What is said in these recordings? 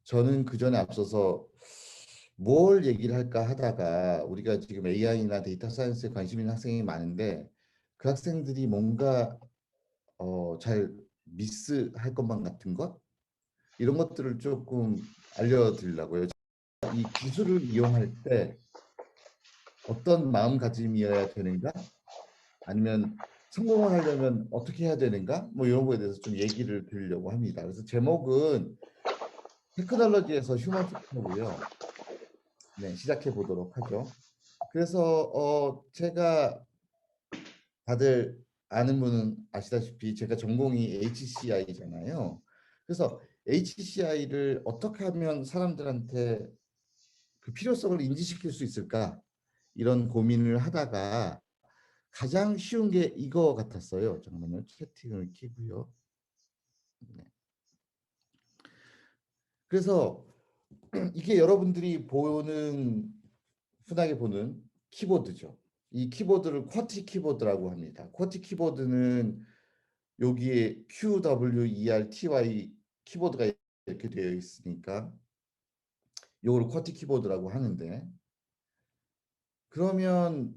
저는 그 전에 앞서서 뭘 얘기를 할까 하다가 우리가 지금 AI나 데이터 사이언스에 관심 있는 학생이 많은데 그 학생들이 뭔가 잘 미스할 것만 같은 것 이런 것들을 조금 알려드리려고요. 이 기술을 이용할 때 어떤 마음가짐이어야 되는가? 아니면 성공을 하려면 어떻게 해야 되는가? 뭐 이런 거에 대해서 좀 얘기를 드리려고 합니다. 그래서 제목은 테크놀로지에서 휴먼 팩터고요. 네, 시작해 보도록 하죠. 그래서 제가 다들 아는 분은 아시다시피 제가 전공이 HCI잖아요. 그래서 HCI를 어떻게 하면 사람들한테 그 필요성을 인지시킬 수 있을까? 이런 고민을 하다가 가장 쉬운 게 이거 같았어요. 잠깐만요. 채팅을 키고요. 네. 그래서 이게 여러분들이 보는 흔하게 보는 키보드죠. 이 키보드를 쿼티 키보드라고 합니다. 쿼티 키보드는 여기에 QWERTY 키보드가 이렇게 되어 있으니까 이걸 쿼티 키보드라고 하는데 그러면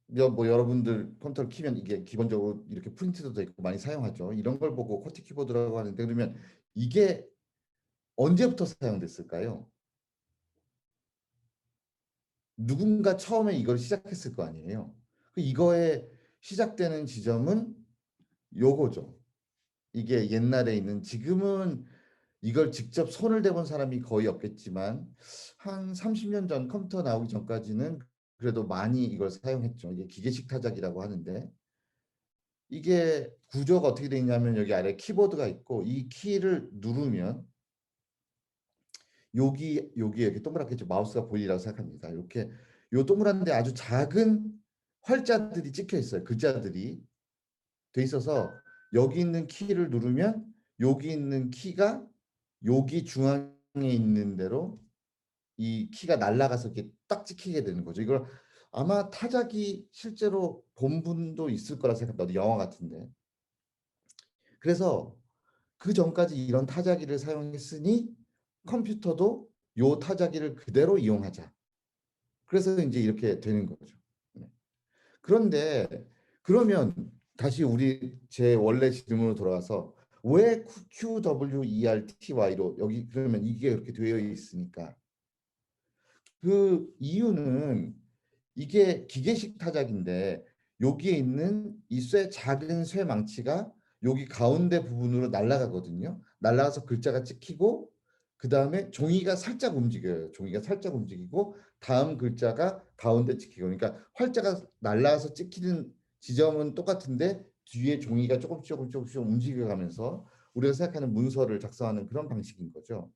뭐 여러분들 컴퓨터를 키면 이게 기본적으로 이렇게 프린트도 돼 있고 많이 사용하죠. 이런 걸 보고 쿼티 키보드라고 하는데 그러면 이게 언제부터 사용됐을까요? 누군가 처음에 이걸 시작했을 거 아니에요. 이거의 시작되는 지점은 요거죠. 이게 옛날에 있는 지금은 이걸 직접 손을 대본 사람이 거의 없겠지만 한 30년 전 컴퓨터 나오기 전까지는 그래도 많이 이걸 사용했죠. 이게 기계식 타작이라고 하는데 이게 구조가 어떻게 되어 있냐면 여기 아래 키보드가 있고 이 키를 누르면 여기에 이렇게 동그랗게 마우스가 보이라고 생각합니다. 이렇게 요 동그란데 아주 작은 활자들이 찍혀 있어요. 글자들이 돼 있어서 여기 있는 키를 누르면 여기 있는 키가 여기 중앙에 있는 대로 이 키가 날아가서 이렇게 딱 찍히게 되는 거죠. 이걸 아마 타자기 실제로 본 분도 있을 거라 생각합니다. 영화 같은데. 그래서 그 전까지 이런 타자기를 사용했으니 컴퓨터도 요 타자기를 그대로 이용하자. 그래서 이제 이렇게 되는 거죠. 네. 그런데 그러면 다시 우리 제 원래 질문으로 돌아와서 왜 QWERTY로 여기 그러면 이게 이렇게 되어 있으니까 그 이유는 이게 기계식 타작인데 여기에 있는 이 작은 쇠 망치가 여기 가운데 부분으로 날아가거든요. 날아가서 글자가 찍히고 그 다음에 종이가 살짝 움직여요. 종이가 살짝 움직이고 다음 글자가 가운데 찍히고 그러니까 활자가 날아가서 찍히는 지점은 똑같은데 뒤에 종이가 조금씩 움직여가면서 우리가 생각하는 문서를 작성하는 그런 방식인 거죠.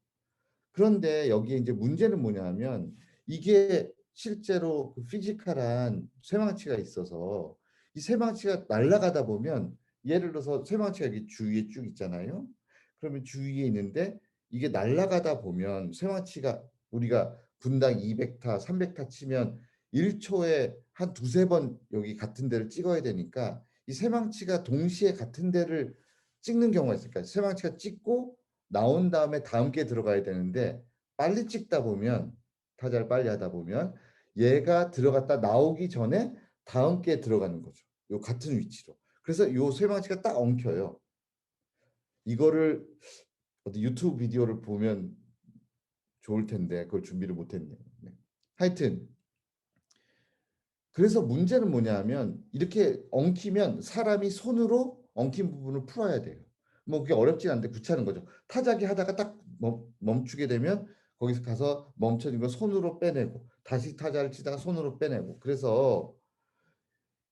그런데 여기에 이제 문제는 뭐냐면 이게 실제로 그 피지컬한 쇠망치가 있어서 이 쇠망치가 날아가다 보면 예를 들어서 쇠망치가 여기 주위에 쭉 있잖아요. 그러면 주위에 있는데 이게 날아가다 보면 쇠망치가 우리가 분당 200타, 300타 치면 1초에 한 두세 번 여기 같은 데를 찍어야 되니까 이 쇠망치가 동시에 같은 데를 찍는 경우가 있으니까 쇠망치가 찍고 나온 다음에 다음 게 들어가야 되는데 빨리 찍다 보면 타자를 빨리 하다 보면 얘가 들어갔다 나오기 전에 다음 게 들어가는 거죠. 요 같은 위치로. 그래서 요 쇠망치가 딱 엉켜요. 이거를 어디 유튜브 비디오를 보면 좋을 텐데 그걸 준비를 못했네요. 네. 하여튼 그래서 문제는 뭐냐면 이렇게 엉키면 사람이 손으로 엉킨 부분을 풀어야 돼요. 뭐 그게 어렵진 않은데 귀찮은 거죠. 타자기 하다가 딱 멈추게 되면 거기서 가서 멈춰진 걸 손으로 빼내고 다시 타자를 치다가 손으로 빼내고 그래서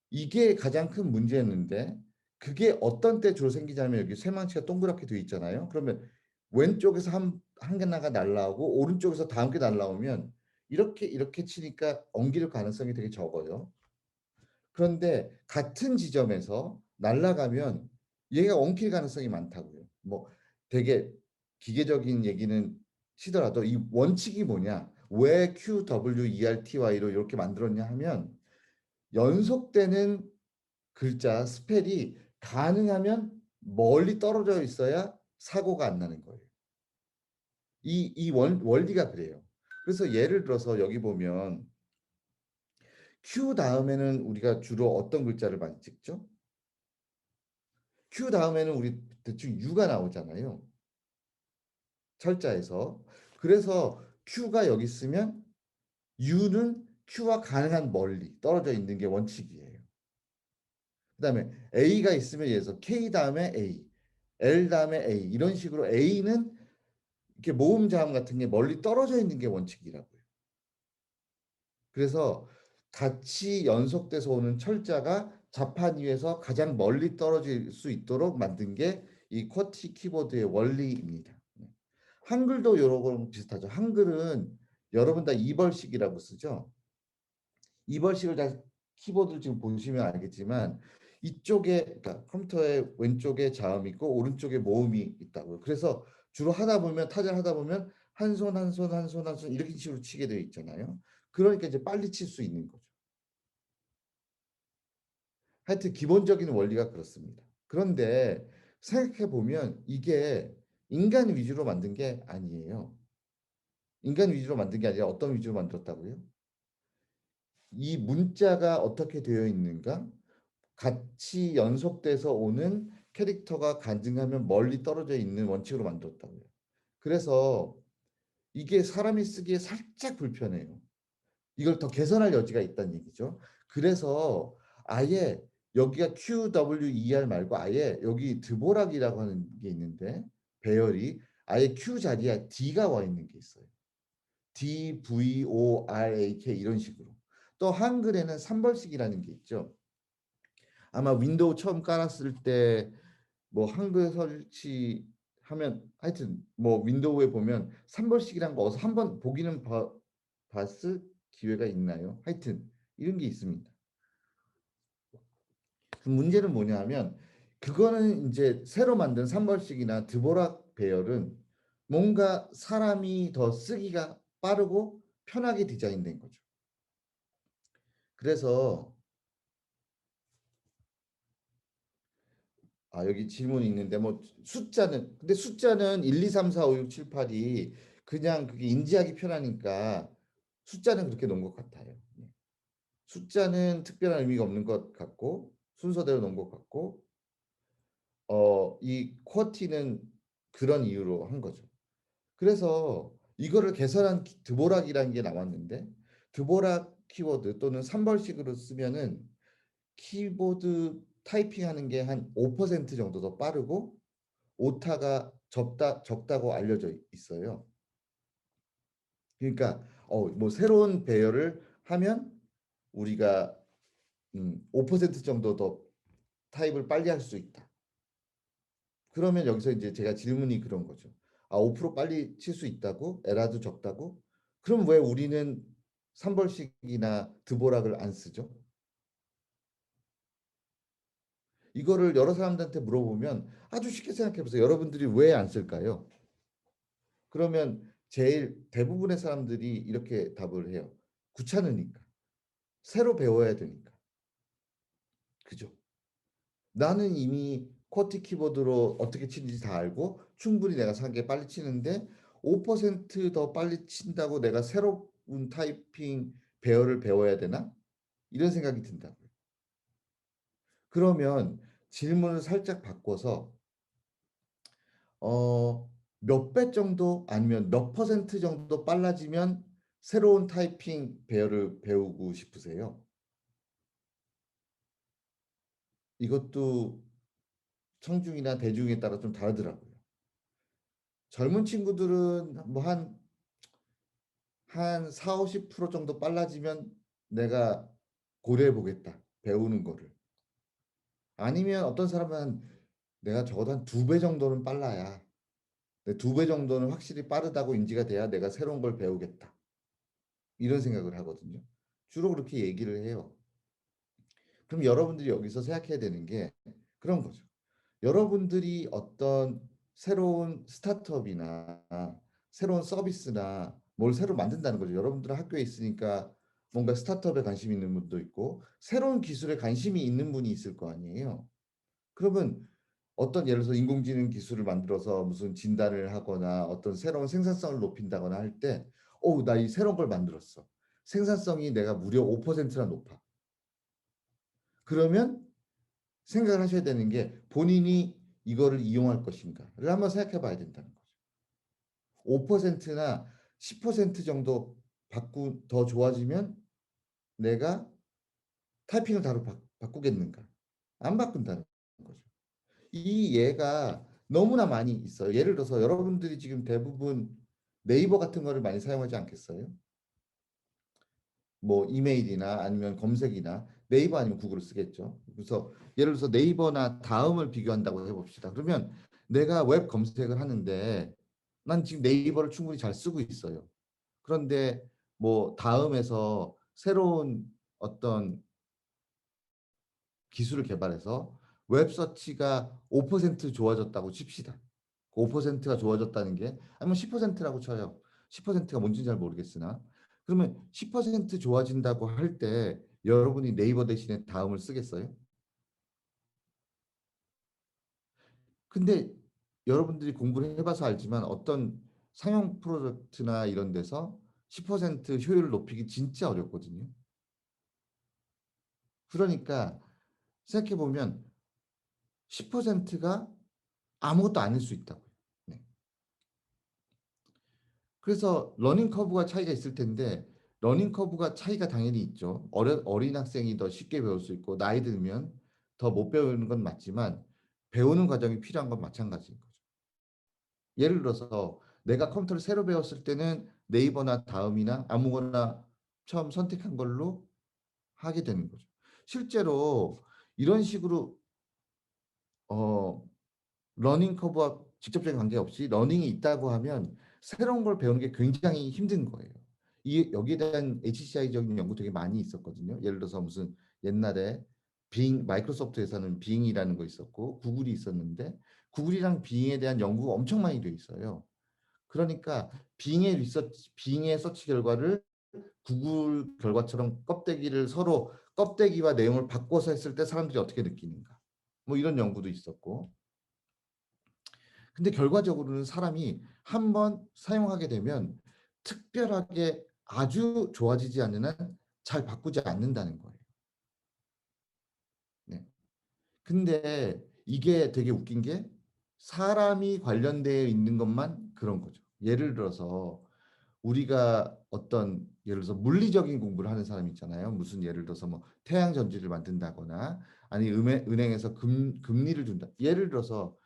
이게 가장 큰 문제였는데 그게 어떤 때 주로 생기냐면 여기 쇠망치가 동그랗게 되어 있잖아요. 그러면 왼쪽에서 한 개나가 날라오고 오른쪽에서 다음 게 날라오면 이렇게 치니까 엉길 가능성이 되게 적어요. 그런데 같은 지점에서 날아가면 얘가 엉킬 가능성이 많다고요. 뭐 되게 기계적인 얘기는 치더라도 이 원칙이 뭐냐? 왜 QWERTY로 이렇게 만들었냐 하면 연속되는 글자 스펠이 가능하면 멀리 떨어져 있어야 사고가 안 나는 거예요. 이 원리가 그래요. 그래서 예를 들어서 여기 보면 Q 다음에는 우리가 주로 어떤 글자를 많이 찍죠? Q 다음에는 우리 대충 U가 나오잖아요. 철자에서. 그래서 Q가 여기 있으면 U는 Q와 가능한 멀리 떨어져 있는 게 원칙이에요. 그다음에 A가 있으면 예를 들어서 K 다음에 A, L 다음에 A 이런 식으로 A는 이렇게 모음 자음 같은 게 멀리 떨어져 있는 게 원칙이라고요. 그래서 같이 연속돼서 오는 철자가 자판 위에서 가장 멀리 떨어질 수 있도록 만든 게 이 쿼티 키보드의 원리입니다. 한글도 이런 거랑 비슷하죠. 한글은 여러분 다 이벌식이라고 쓰죠. 이벌식을 다 키보드를 지금 보시면 알겠지만 이쪽에 그러니까 컴퓨터의 왼쪽에 자음이 있고 오른쪽에 모음이 있다고요. 그래서 주로 하다 보면 타자를 하다 보면 한 손 한 손 한 손 한 손 이렇게 식으로 치게 되어 있잖아요. 그러니까 이제 빨리 칠 수 있는 거죠. 하여튼 기본적인 원리가 그렇습니다. 그런데 생각해 보면 이게 인간 위주로 만든 게 아니에요. 인간 위주로 만든 게 아니라 어떤 위주로 만들었다고요? 이 문자가 어떻게 되어 있는가? 같이 연속돼서 오는 캐릭터가 간증하면 멀리 떨어져 있는 원칙으로 만들었다고요. 그래서 이게 사람이 쓰기에 살짝 불편해요. 이걸 더 개선할 여지가 있다는 얘기죠. 그래서 아예 여기가 QWER 말고 아예 여기 드보락이라고 하는 게 있는데 배열이 아예 Q 자리에 D가 와 있는 게 있어요. DVORAK 이런 식으로. 또 한글에는 3벌칙이라는 게 있죠. 아마 윈도우 처음 깔았을 때 뭐 한글 설치하면 하여튼 뭐 윈도우에 보면 3벌씩이란 거 어서 한번 보기는 봤을 기회가 있나요? 하여튼 이런 게 있습니다. 그 문제는 뭐냐면 그거는 이제 새로 만든 3벌씩이나 드보락 배열은 뭔가 사람이 더 쓰기가 빠르고 편하게 디자인된 거죠. 그래서 여기 질문이 있는데 뭐 숫자는 근데 숫자는 1, 2, 3, 4, 5, 6, 7, 8이 그냥 그게 인지하기 편하니까 숫자는 그렇게 놓은 것 같아요. 숫자는 특별한 의미가 없는 것 같고 순서대로 놓은 것 같고 이 쿼티는 그런 이유로 한 거죠. 그래서 이거를 개설한 드보락이라는 게 나왔는데 드보락 키워드 또는 3벌식으로 쓰면은 키보드 타이핑하는 게 한 5% 정도 더 빠르고 오타가 적다고 알려져 있어요. 그러니까 뭐 새로운 배열을 하면 우리가 5% 정도 더 타입을 빨리 할 수 있다. 그러면 여기서 이제 제가 질문이 그런 거죠. 5% 빨리 칠 수 있다고? 에라도 적다고? 그럼 왜 우리는 3벌씩이나 드보락을 안 쓰죠? 이거를 여러 사람들한테 물어보면 아주 쉽게 생각해 보세요. 여러분들이 왜 안 쓸까요? 그러면 제일 대부분의 사람들이 이렇게 답을 해요. 귀찮으니까. 새로 배워야 되니까. 그죠? 나는 이미 쿼티 키보드로 어떻게 치는지 다 알고 충분히 내가 사기에 빨리 치는데 5%더 빨리 친다고 내가 새로운 타이핑 배열을 배워야 되나? 이런 생각이 든다고요. 그러면 질문을 살짝 바꿔서 몇 배 정도 아니면 몇 퍼센트 정도 빨라지면 새로운 타이핑 배열을 배우고 싶으세요? 이것도 청중이나 대중에 따라 좀 다르더라고요. 젊은 친구들은 뭐 한 4, 50% 정도 빨라지면 내가 고려해 보겠다. 배우는 거를. 아니면 어떤 사람은 내가 적어도 한 2배 정도는 빨라야 2배 정도는 확실히 빠르다고 인지가 돼야 내가 새로운 걸 배우겠다. 이런 생각을 하거든요. 주로 그렇게 얘기를 해요. 그럼 여러분들이 여기서 생각해야 되는 게 그런 거죠. 여러분들이 어떤 새로운 스타트업이나 새로운 서비스나 뭘 새로 만든다는 거죠. 여러분들은 학교에 있으니까 뭔가 스타트업에 관심 있는 분도 있고 새로운 기술에 관심이 있는 분이 있을 거 아니에요. 그러면 어떤 예를 들어서 인공지능 기술을 만들어서 무슨 진단을 하거나 어떤 새로운 생산성을 높인다거나 할 때, 나 이 새로운 걸 만들었어. 생산성이 내가 무려 5%나 높아. 그러면 생각을 하셔야 되는 게 본인이 이거를 이용할 것인가를 한번 생각해 봐야 된다는 거죠. 5%나 10% 정도 더 좋아지면 내가 타이핑을 바꾸겠는가? 안 바꾼다는 거죠. 이 예가 너무나 많이 있어요. 예를 들어서 여러분들이 지금 대부분 네이버 같은 거를 많이 사용하지 않겠어요? 뭐 이메일이나 아니면 검색이나 네이버 아니면 구글을 쓰겠죠. 그래서 예를 들어서 네이버나 다음을 비교한다고 해봅시다. 그러면 내가 웹 검색을 하는데 난 지금 네이버를 충분히 잘 쓰고 있어요. 그런데 뭐 다음에서 새로운 어떤 기술을 개발해서 웹서치가 5% 좋아졌다고 칩시다. 5%가 좋아졌다는 게 아니면 10%라고 쳐요. 10%가 뭔지 잘 모르겠으나 그러면 10% 좋아진다고 할 때 여러분이 네이버 대신에 다음을 쓰겠어요? 근데 여러분들이 공부를 해봐서 알지만 어떤 상용 프로젝트나 이런 데서 10% 효율을 높이기 진짜 어렵거든요. 그러니까 생각해 보면 10%가 아무것도 아닐 수 있다고요. 네. 그래서 러닝 커브가 차이가 있을 텐데 러닝 커브가 차이가 당연히 있죠. 어린 학생이 더 쉽게 배울 수 있고 나이 들면 더 못 배우는 건 맞지만 배우는 과정이 필요한 건 마찬가지인 거죠. 예를 들어서 내가 컴퓨터를 새로 배웠을 때는 네이버나 다음이나 아무거나 처음 선택한 걸로 하게 되는 거죠. 실제로 이런 식으로 어, 러닝 커브와 직접적인 관계없이 러닝이 있다고 하면 새로운 걸 배우는 게 굉장히 힘든 거예요. 여기에 대한 HCI적인 연구 되게 많이 있었거든요. 예를 들어서 무슨 옛날에 마이크로소프트 회사는 빙이라는 거 있었고 구글이 있었는데 구글이랑 빙에 대한 연구가 엄청 많이 돼 있어요. 그러니까 빙의 서치 결과를 구글 결과처럼 껍데기와 내용을 바꿔서 했을 때 사람들이 어떻게 느끼는가. 뭐 이런 연구도 있었고. 근데 결과적으로는 사람이 한번 사용하게 되면 특별하게 아주 좋아지지 않는 한 잘 바꾸지 않는다는 거예요. 네. 근데 이게 되게 웃긴 게 사람이 관련되어 있는 것만 그런 거죠. 예를 들어서 우리가 예를 들어서 물리적인 공부를 하는 사람 있잖아요. 무슨 예를 들어서 뭐 태양 전지를 만든다거나 아니 은행에서 금리를 준다. 예를 들어서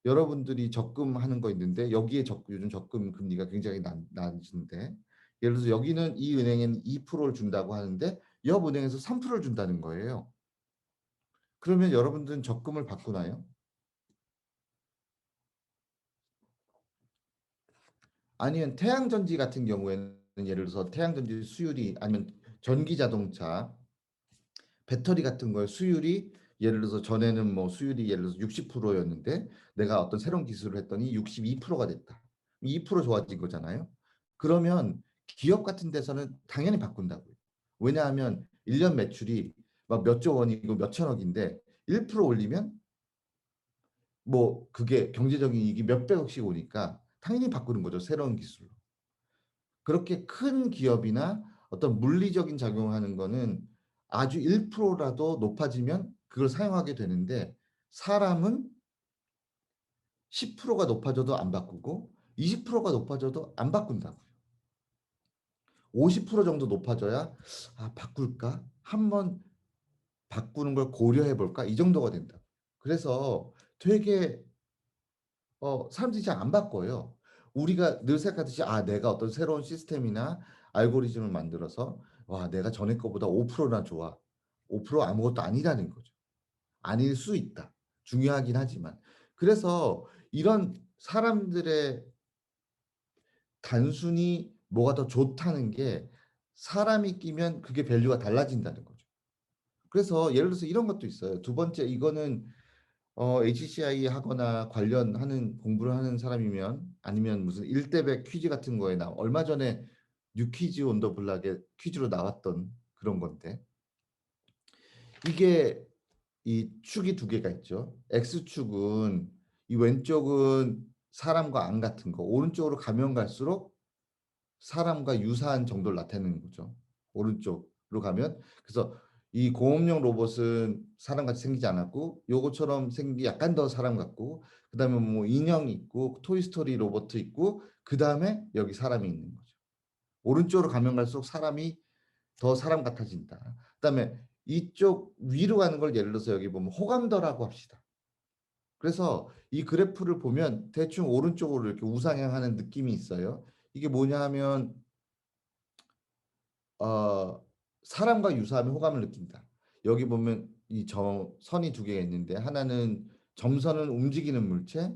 여러분들이 적금하는 거 있는데 여기에 요즘 적금 금리가 굉장히 낮은데 예를 들어서 여기는 이 은행에는 2%를 준다고 하는데 옆 은행에서 3%를 준다는 거예요. 그러면 여러분들은 적금을 바꾸나요? 아니면 태양전지 같은 경우에는 예를 들어서 태양전지 수율이 아니면 전기 자동차 배터리 같은 거에 수율이 예를 들어서 전에는 뭐 수율이 예를 들어서 60%였는데 내가 어떤 새로운 기술을 했더니 62%가 됐다. 2% 좋아진 거잖아요. 그러면 기업 같은 데서는 당연히 바꾼다고요. 왜냐하면 1년 매출이 막 몇 조 원이고 몇 천억인데 1% 올리면 뭐 그게 경제적인 이익이 몇백억씩 오니까 당연히 바꾸는 거죠. 새로운 기술로. 그렇게 큰 기업이나 어떤 물리적인 작용을 하는 거는 아주 1%라도 높아지면 그걸 사용하게 되는데 사람은 10%가 높아져도 안 바꾸고 20%가 높아져도 안 바꾼다고요. 50% 정도 높아져야 바꿀까? 한번 바꾸는 걸 고려해 볼까? 이 정도가 된다. 그래서 되게 사람들이 잘 안 바꿔요. 우리가 늘 생각하듯이 내가 어떤 새로운 시스템이나 알고리즘을 만들어서 와, 내가 전에 거보다 5%나 좋아. 5% 아무것도 아니라는 거죠. 아닐 수 있다. 중요하긴 하지만. 그래서 이런 사람들의 단순히 뭐가 더 좋다는 게 사람이 끼면 그게 밸류가 달라진다는 거죠. 그래서 예를 들어서 이런 것도 있어요. 두 번째, 이거는 HCI 하거나 관련하는 공부를 하는 사람이면 아니면 무슨 1대100 퀴즈 같은 거에 얼마 전에 뉴퀴즈 온 더 블락에 퀴즈로 나왔던 그런 건데 이게 이 축이 두 개가 있죠. X축은 이 왼쪽은 사람과 안 같은 거, 오른쪽으로 가면 갈수록 사람과 유사한 정도를 나타내는 거죠. 오른쪽으로 가면. 그래서 이 공업용 로봇은 사람같이 생기지 않았고 요거처럼 생긴 게 약간 더 사람 같고 그다음에 뭐 인형 있고 토이스토리 로봇 있고 그다음에 여기 사람이 있는 거죠. 오른쪽으로 가면 갈수록 사람이 더 사람 같아진다. 그다음에 이쪽 위로 가는 걸 예를 들어서 여기 보면 호감도라고 합시다. 그래서 이 그래프를 보면 대충 오른쪽으로 이렇게 우상향하는 느낌이 있어요. 이게 뭐냐 하면 사람과 유사하면 호감을 느낀다. 여기 보면 이 선이 두 개가 있는데 하나는 점선은 움직이는 물체,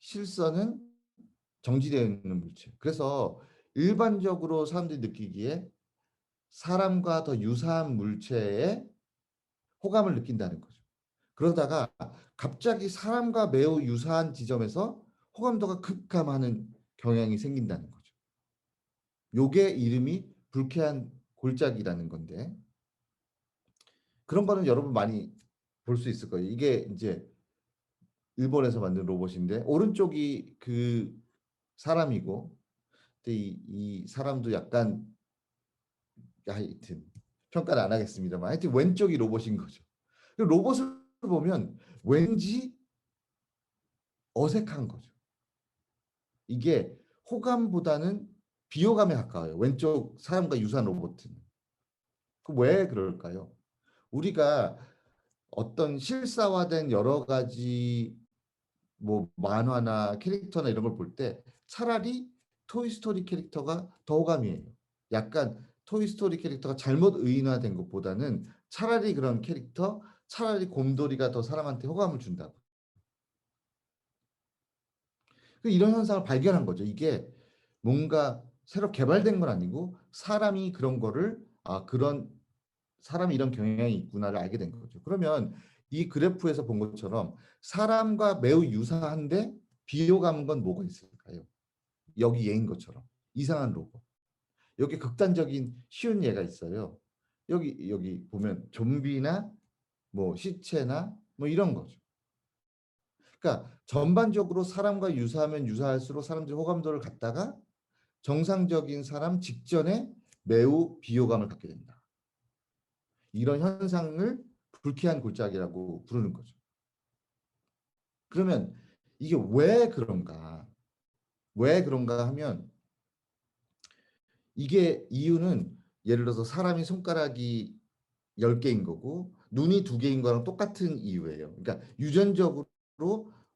실선은 정지되어 있는 물체. 그래서 일반적으로 사람들이 느끼기에 사람과 더 유사한 물체에 호감을 느낀다는 거죠. 그러다가 갑자기 사람과 매우 유사한 지점에서 호감도가 급감하는 경향이 생긴다는 거죠. 요게 이름이 불쾌한 골짜기라는 건데 그런 거는 여러분 많이 볼 수 있을 거예요. 이게 이제 일본에서 만든 로봇인데 오른쪽이 그 사람이고 근데 이 사람도 약간 하여튼 평가를 안 하겠습니다만 하여튼 왼쪽이 로봇인 거죠. 로봇을 보면 왠지 어색한 거죠. 이게 호감보다는 비호감에 가까워요. 왼쪽 사람과 유사한 로봇은. 왜 그럴까요? 우리가 어떤 실사화된 여러 가지 뭐 만화나 캐릭터나 이런 걸 볼 때 차라리 토이스토리 캐릭터가 더 호감이에요. 약간 토이스토리 캐릭터가 잘못 의인화된 것보다는 차라리 그런 캐릭터, 차라리 곰돌이가 더 사람한테 호감을 준다고. 이런 현상을 발견한 거죠. 이게 뭔가 새로 개발된 건 아니고 사람이 그런 거를 그런 사람이 이런 경향이 있구나를 알게 된 거죠. 그러면 이 그래프에서 본 것처럼 사람과 매우 유사한데 비호감인 건 뭐가 있을까요? 여기 얘인 것처럼 이상한 로봇. 여기 극단적인 쉬운 예가 있어요. 여기 보면 좀비나 뭐 시체나 뭐 이런 거죠. 그러니까 전반적으로 사람과 유사하면 유사할수록 사람들이 호감도를 갖다가 정상적인 사람 직전에 매우 비호감을 갖게 된다. 이런 현상을 불쾌한 골짜기라고 부르는 거죠. 그러면 이게 왜 그런가? 왜 그런가 하면 이게 이유는 예를 들어서 사람이 손가락이 10개인 거고 눈이 2개인 거랑 똑같은 이유예요. 그러니까 유전적으로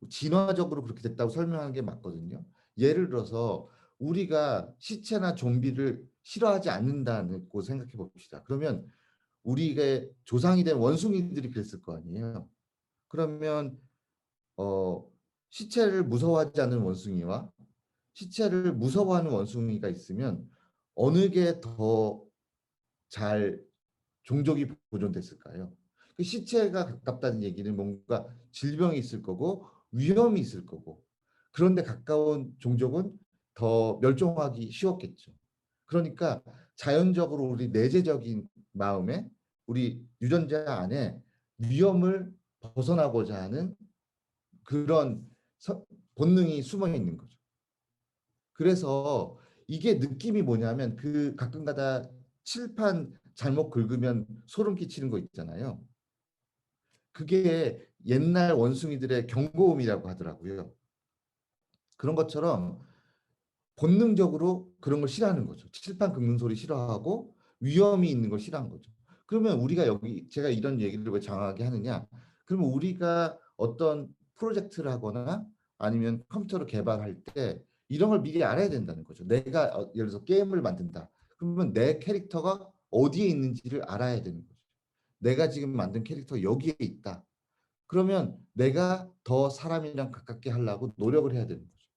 진화적으로 그렇게 됐다고 설명하는 게 맞거든요. 예를 들어서 우리가 시체나 좀비를 싫어하지 않는다고 생각해 봅시다. 그러면 우리의 조상이 된 원숭이들이 그랬을 거 아니에요. 그러면 어, 시체를 무서워하지 않는 원숭이와 시체를 무서워하는 원숭이가 있으면 어느 게 더 잘 종족이 보존됐을까요? 그 시체가 가깝다는 얘기는 뭔가 질병이 있을 거고 위험이 있을 거고 그런데 가까운 종족은 더 멸종하기 쉬웠겠죠. 그러니까 자연적으로 우리 내재적인 마음에 우리 유전자 안에 위험을 벗어나고자 하는 그런 본능이 숨어 있는 거죠. 그래서 이게 느낌이 뭐냐면 그 가끔가다 칠판 잘못 긁으면 소름 끼치는 거 있잖아요. 그게 옛날 원숭이들의 경고음이라고 하더라고요. 그런 것처럼 본능적으로 그런 걸 싫어하는 거죠. 칠판 긁는 소리 싫어하고 위험이 있는 걸 싫어하는 거죠. 그러면 우리가 여기 제가 이런 얘기를 왜 장하게 하느냐? 그러면 우리가 어떤 프로젝트를 하거나 아니면 컴퓨터를 개발할 때 이런 걸 미리 알아야 된다는 거죠. 내가 예를 들어서 게임을 만든다. 그러면 내 캐릭터가 어디에 있는지를 알아야 되는 거죠. 내가 지금 만든 캐릭터 여기에 있다. 그러면 내가 더 사람이랑 가깝게 하려고 노력을 해야 되는 거죠.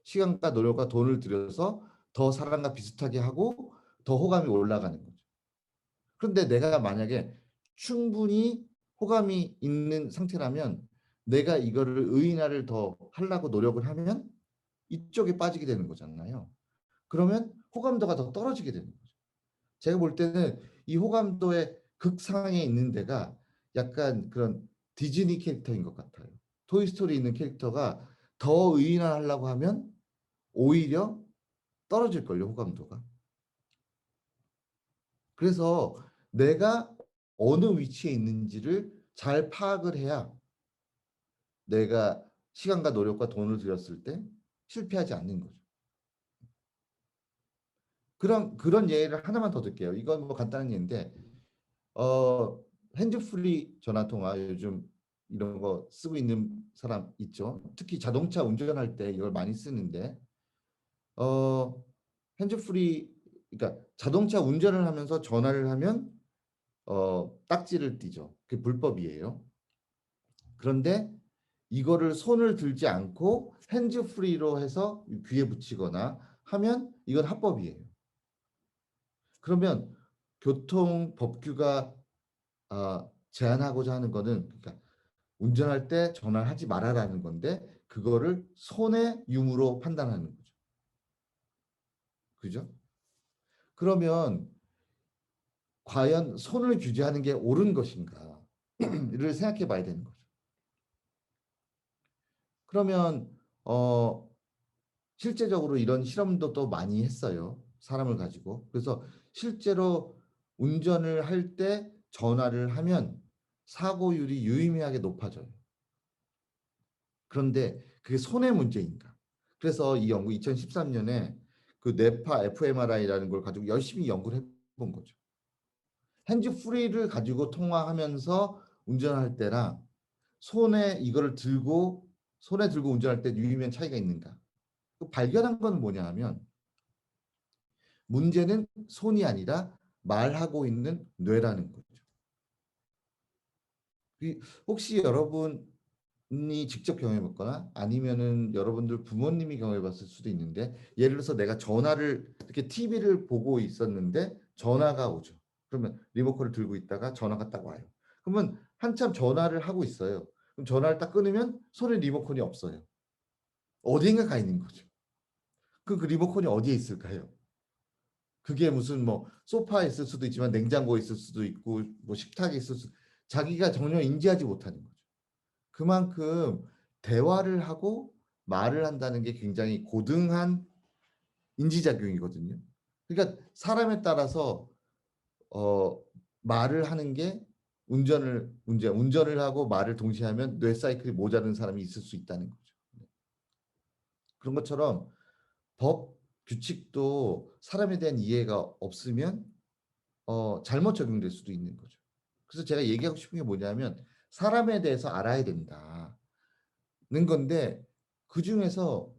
시간과 노력과 돈을 들여서 더 사람과 비슷하게 하고 더 호감이 올라가는 거죠. 그런데 내가 만약에 충분히 호감이 있는 상태라면 내가 이거를 의인화를 더 하려고 노력을 하면 이쪽에 빠지게 되는 거잖아요. 그러면 호감도가 더 떨어지게 되는 거죠. 제가 볼 때는 이 호감도의 극상에 있는 데가 약간 그런 디즈니 캐릭터인 것 같아요. 토이스토리 있는 캐릭터가 더 의인화하려고 하면 오히려 떨어질걸요, 호감도가. 그래서 내가 어느 위치에 있는지를 잘 파악을 해야 내가 시간과 노력과 돈을 들였을 때 실패하지 않는 거죠. 그런 예를 하나만 더 들게요. 이건 뭐 간단한 예인데 어, 핸즈프리 전화 통화 요즘 이런 거 쓰고 있는 사람 있죠. 특히 자동차 운전할 때 이걸 많이 쓰는데 어, 핸즈프리 그러니까 자동차 운전을 하면서 전화를 하면 딱지를 띄죠. 그게 불법이에요. 그런데 이거를 손을 들지 않고 핸즈프리로 해서 귀에 붙이거나 하면 이건 합법이에요. 그러면 교통 법규가 제한하고자 하는 거는 그러니까 운전할 때 전화를 하지 말아라는 건데 그거를 손의 유무로 판단하는 거죠. 그죠? 그러면 과연 손을 규제하는 게 옳은 것인가를 생각해 봐야 되는 거죠. 그러면 어, 실제적으로 이런 실험도 또 많이 했어요. 사람을 가지고. 그래서 실제로 운전을 할 때 전화를 하면 사고율이 유의미하게 높아져요. 그런데 그게 손의 문제인가? 그래서 이 연구 2013년에 그 뇌파 fMRI라는 걸 가지고 열심히 연구를 해본 거죠. 핸즈 프리를 가지고 통화하면서 운전할 때랑 손에 이거를 들고 손에 들고 운전할 때 유의미한 차이가 있는가? 그 발견한 건 뭐냐 하면 문제는 손이 아니라 말하고 있는 뇌라는 거죠. 혹시 여러분이 직접 경험해봤거나 아니면은 여러분들 부모님이 경험해봤을 수도 있는데 예를 들어서 내가 전화를 이렇게 TV를 보고 있었는데 전화가 오죠. 그러면 리모컨을 들고 있다가 전화가 딱 와요. 그러면 한참 전화를 하고 있어요. 그럼 전화를 딱 끊으면 손에 리모컨이 없어요. 어디인가 가 있는 거죠. 그 리모컨이 어디에 있을까요? 그게 무슨 뭐 소파에 있을 수도 있지만 냉장고에 있을 수도 있고 뭐 식탁에 있을 수 자기가 전혀 인지하지 못하는 거죠. 그만큼 대화를 하고 말을 한다는 게 굉장히 고등한 인지작용이거든요. 그러니까 사람에 따라서 어, 말을 하는 게 운전을 하고 말을 동시에 하면 뇌 사이클이 모자른 사람이 있을 수 있다는 거죠. 그런 것처럼 법 규칙도 사람에 대한 이해가 없으면 잘못 적용될 수도 있는 거죠. 그래서 제가 얘기하고 싶은 게 뭐냐면 사람에 대해서 알아야 된다는 건데 그 중에서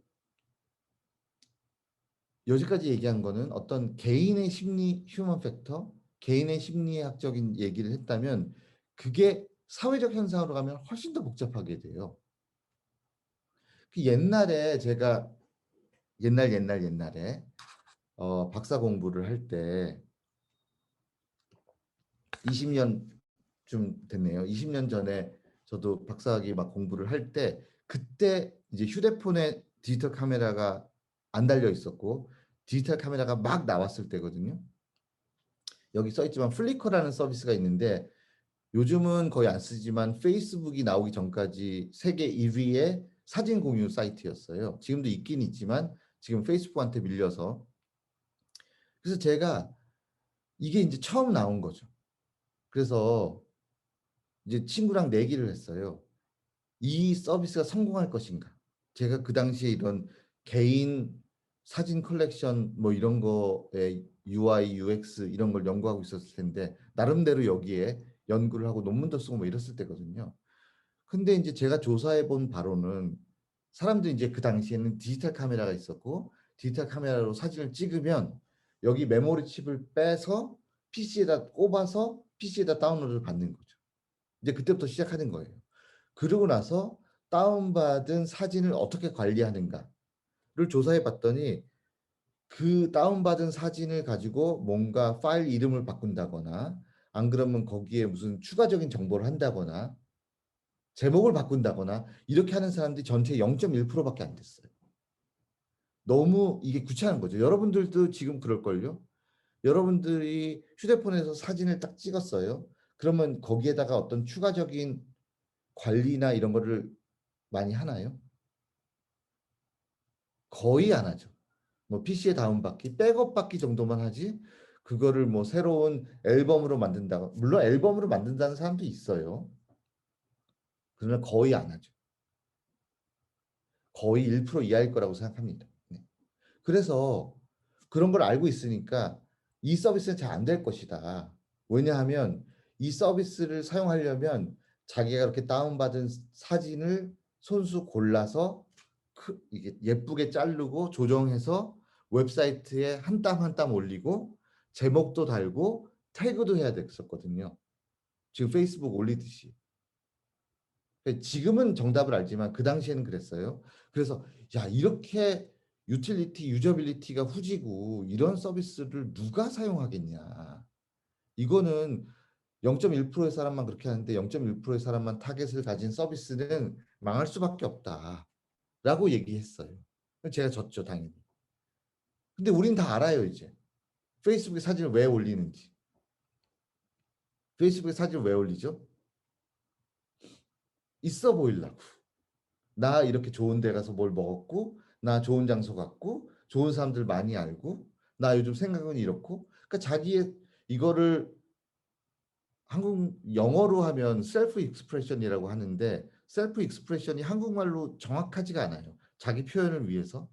여기까지 얘기한 거는 어떤 개인의 심리 휴먼 팩터, 개인의 심리학적인 얘기를 했다면 그게 사회적 현상으로 가면 훨씬 더 복잡하게 돼요. 그 옛날에 제가 옛날에 박사 공부를 할 때 20년쯤 됐네요. 20년 전에 저도 박사학위 막 공부를 할 때 그때 이제 휴대폰에 디지털 카메라가 안 달려 있었고 디지털 카메라가 막 나왔을 때거든요. 여기 써 있지만 플리커라는 서비스가 있는데 요즘은 거의 안 쓰지만 페이스북이 나오기 전까지 세계 1위의 사진 공유 사이트였어요. 지금도 있긴 있지만 지금 페이스북한테 밀려서 그래서 제가 이게 이제 처음 나온 거죠. 그래서 이제 친구랑 내기를 했어요. 이 서비스가 성공할 것인가? 제가 그 당시에 이런 개인 사진 컬렉션 뭐 이런 거에 UI, UX 이런 걸 연구하고 있었을 텐데 나름대로 여기에 연구를 하고 논문도 쓰고 뭐 이랬을 때거든요. 근데 이제 제가 조사해 본 바로는 사람들이 이제 그 당시에는 디지털 카메라가 있었고 디지털 카메라로 사진을 찍으면 여기 메모리 칩을 빼서 PC에다 꼽아서 PC에다 다운로드를 받는 거죠. 이제 그때부터 시작하는 거예요. 그러고 나서 다운받은 사진을 어떻게 관리하는가를 조사해 봤더니 그 다운받은 사진을 가지고 뭔가 파일 이름을 바꾼다거나 안 그러면 거기에 무슨 추가적인 정보를 한다거나 제목을 바꾼다거나 이렇게 하는 사람들이 전체 0.1%밖에 안 됐어요. 너무 이게 귀찮은 거죠. 여러분들도 지금 그럴걸요? 여러분들이 휴대폰에서 사진을 딱 찍었어요. 그러면 거기에다가 어떤 추가적인 관리나 이런 거를 많이 하나요? 거의 안 하죠. 뭐 PC에 다운받기, 백업받기 정도만 하지 그거를 뭐 새로운 앨범으로 만든다고, 물론 앨범으로 만든다는 사람도 있어요. 그러나 거의 안 하죠. 거의 1% 이하일 거라고 생각합니다. 네. 그래서 그런 걸 알고 있으니까 이 서비스는 잘 안 될 것이다. 왜냐하면 이 서비스를 사용하려면 자기가 이렇게 다운받은 사진을 손수 골라서 이게 예쁘게 자르고 조정해서 웹사이트에 한 땀 한 땀 올리고 제목도 달고 태그도 해야 됐었거든요. 지금 페이스북 올리듯이. 지금은 정답을 알지만 그 당시에는 그랬어요. 그래서 야, 이렇게 유틸리티, 유저빌리티가 후지고 이런 서비스를 누가 사용하겠냐. 이거는 0.1%의 사람만 그렇게 하는데 0.1%의 사람만 타겟을 가진 서비스는 망할 수밖에 없다라고 얘기했어요. 제가 졌죠, 당연히. 근데 우린 다 알아요, 이제. 페이스북에 사진을 왜 올리는지. 페이스북에 사진을 왜 올리죠? 있어 보이려고. 나 이렇게 좋은 데 가서 뭘 먹었고, 나 좋은 장소 갔고, 좋은 사람들 많이 알고, 나 요즘 생각은 이렇고. 그러니까 자기의 이거를 한국 영어로 하면 셀프 익스프레션이라고 하는데 셀프 익스프레션이 한국말로 정확하지가 않아요. 자기 표현을 위해서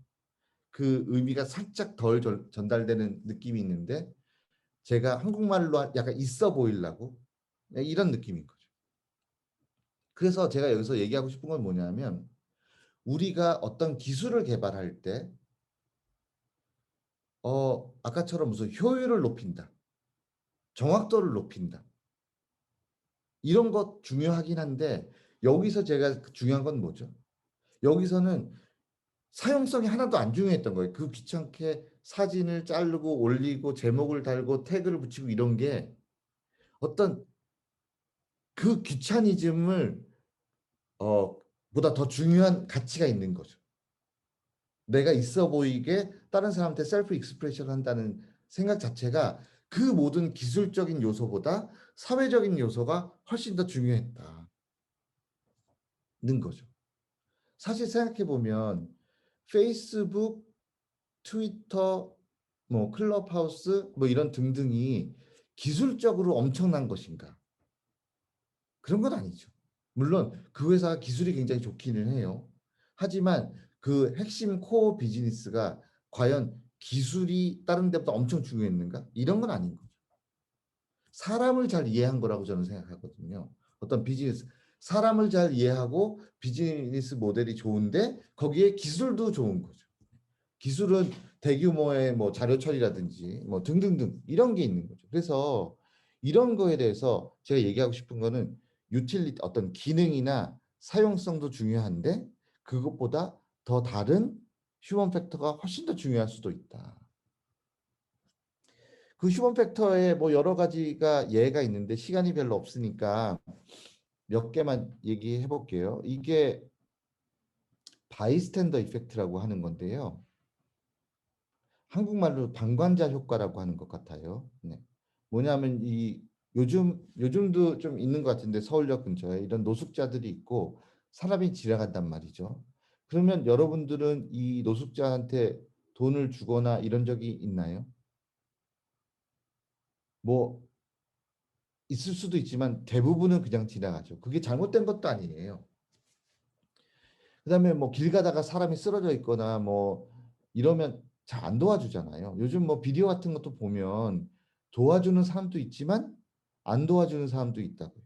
그 의미가 살짝 덜 전달되는 느낌이 있는데 제가 한국말로 약간 있어 보이려고 이런 느낌인 거죠. 그래서 제가 여기서 얘기하고 싶은 건 뭐냐면 우리가 어떤 기술을 개발할 때 아까처럼 무슨 효율을 높인다, 정확도를 높인다 이런 것 중요하긴 한데 여기서 제가 중요한 건 뭐죠? 여기서는 사용성이 하나도 안 중요했던 거예요. 그 귀찮게 사진을 자르고 올리고 제목을 달고 태그를 붙이고 이런 게 어떤 그 귀차니즘을 보다 더 중요한 가치가 있는 거죠. 내가 있어 보이게 다른 사람한테 셀프 익스프레션 한다는 생각 자체가 그 모든 기술적인 요소보다 사회적인 요소가 훨씬 더 중요했다는 거죠. 사실 생각해 보면 페이스북, 트위터, 뭐 클럽하우스 뭐 이런 등등이 기술적으로 엄청난 것인가? 그런 건 아니죠. 물론 그 회사가 기술이 굉장히 좋기는 해요. 하지만 그 핵심 코어 비즈니스가 과연 기술이 다른 데보다 엄청 중요했는가? 이런 건 아닌 거죠. 사람을 잘 이해한 거라고 저는 생각하거든요. 어떤 비즈니스, 사람을 잘 이해하고 비즈니스 모델이 좋은데 거기에 기술도 좋은 거죠. 기술은 대규모의 뭐 자료 처리라든지 뭐 등등등 이런 게 있는 거죠. 그래서 이런 거에 대해서 제가 얘기하고 싶은 거는 유틸리티 어떤 기능이나 사용성도 중요한데 그것보다 더 다른 휴먼 팩터가 훨씬 더 중요할 수도 있다. 그 휴먼 팩터에 뭐 여러 가지가 예가 있는데 시간이 별로 없으니까 몇 개만 얘기해 볼게요. 이게 바이스탠더 이펙트라고 하는 건데요. 한국말로 방관자 효과라고 하는 것 같아요. 네. 뭐냐면 이 요즘도 좀 있는 것 같은데 서울역 근처에 이런 노숙자들이 있고 사람이 지나간단 말이죠. 그러면 여러분들은 이 노숙자한테 돈을 주거나 이런 적이 있나요? 뭐 있을 수도 있지만 대부분은 그냥 지나가죠. 그게 잘못된 것도 아니에요. 그다음에 뭐 길 가다가 사람이 쓰러져 있거나 뭐 이러면 잘 안 도와주잖아요. 요즘 뭐 비디오 같은 것도 보면 도와주는 사람도 있지만 안 도와주는 사람도 있다고요.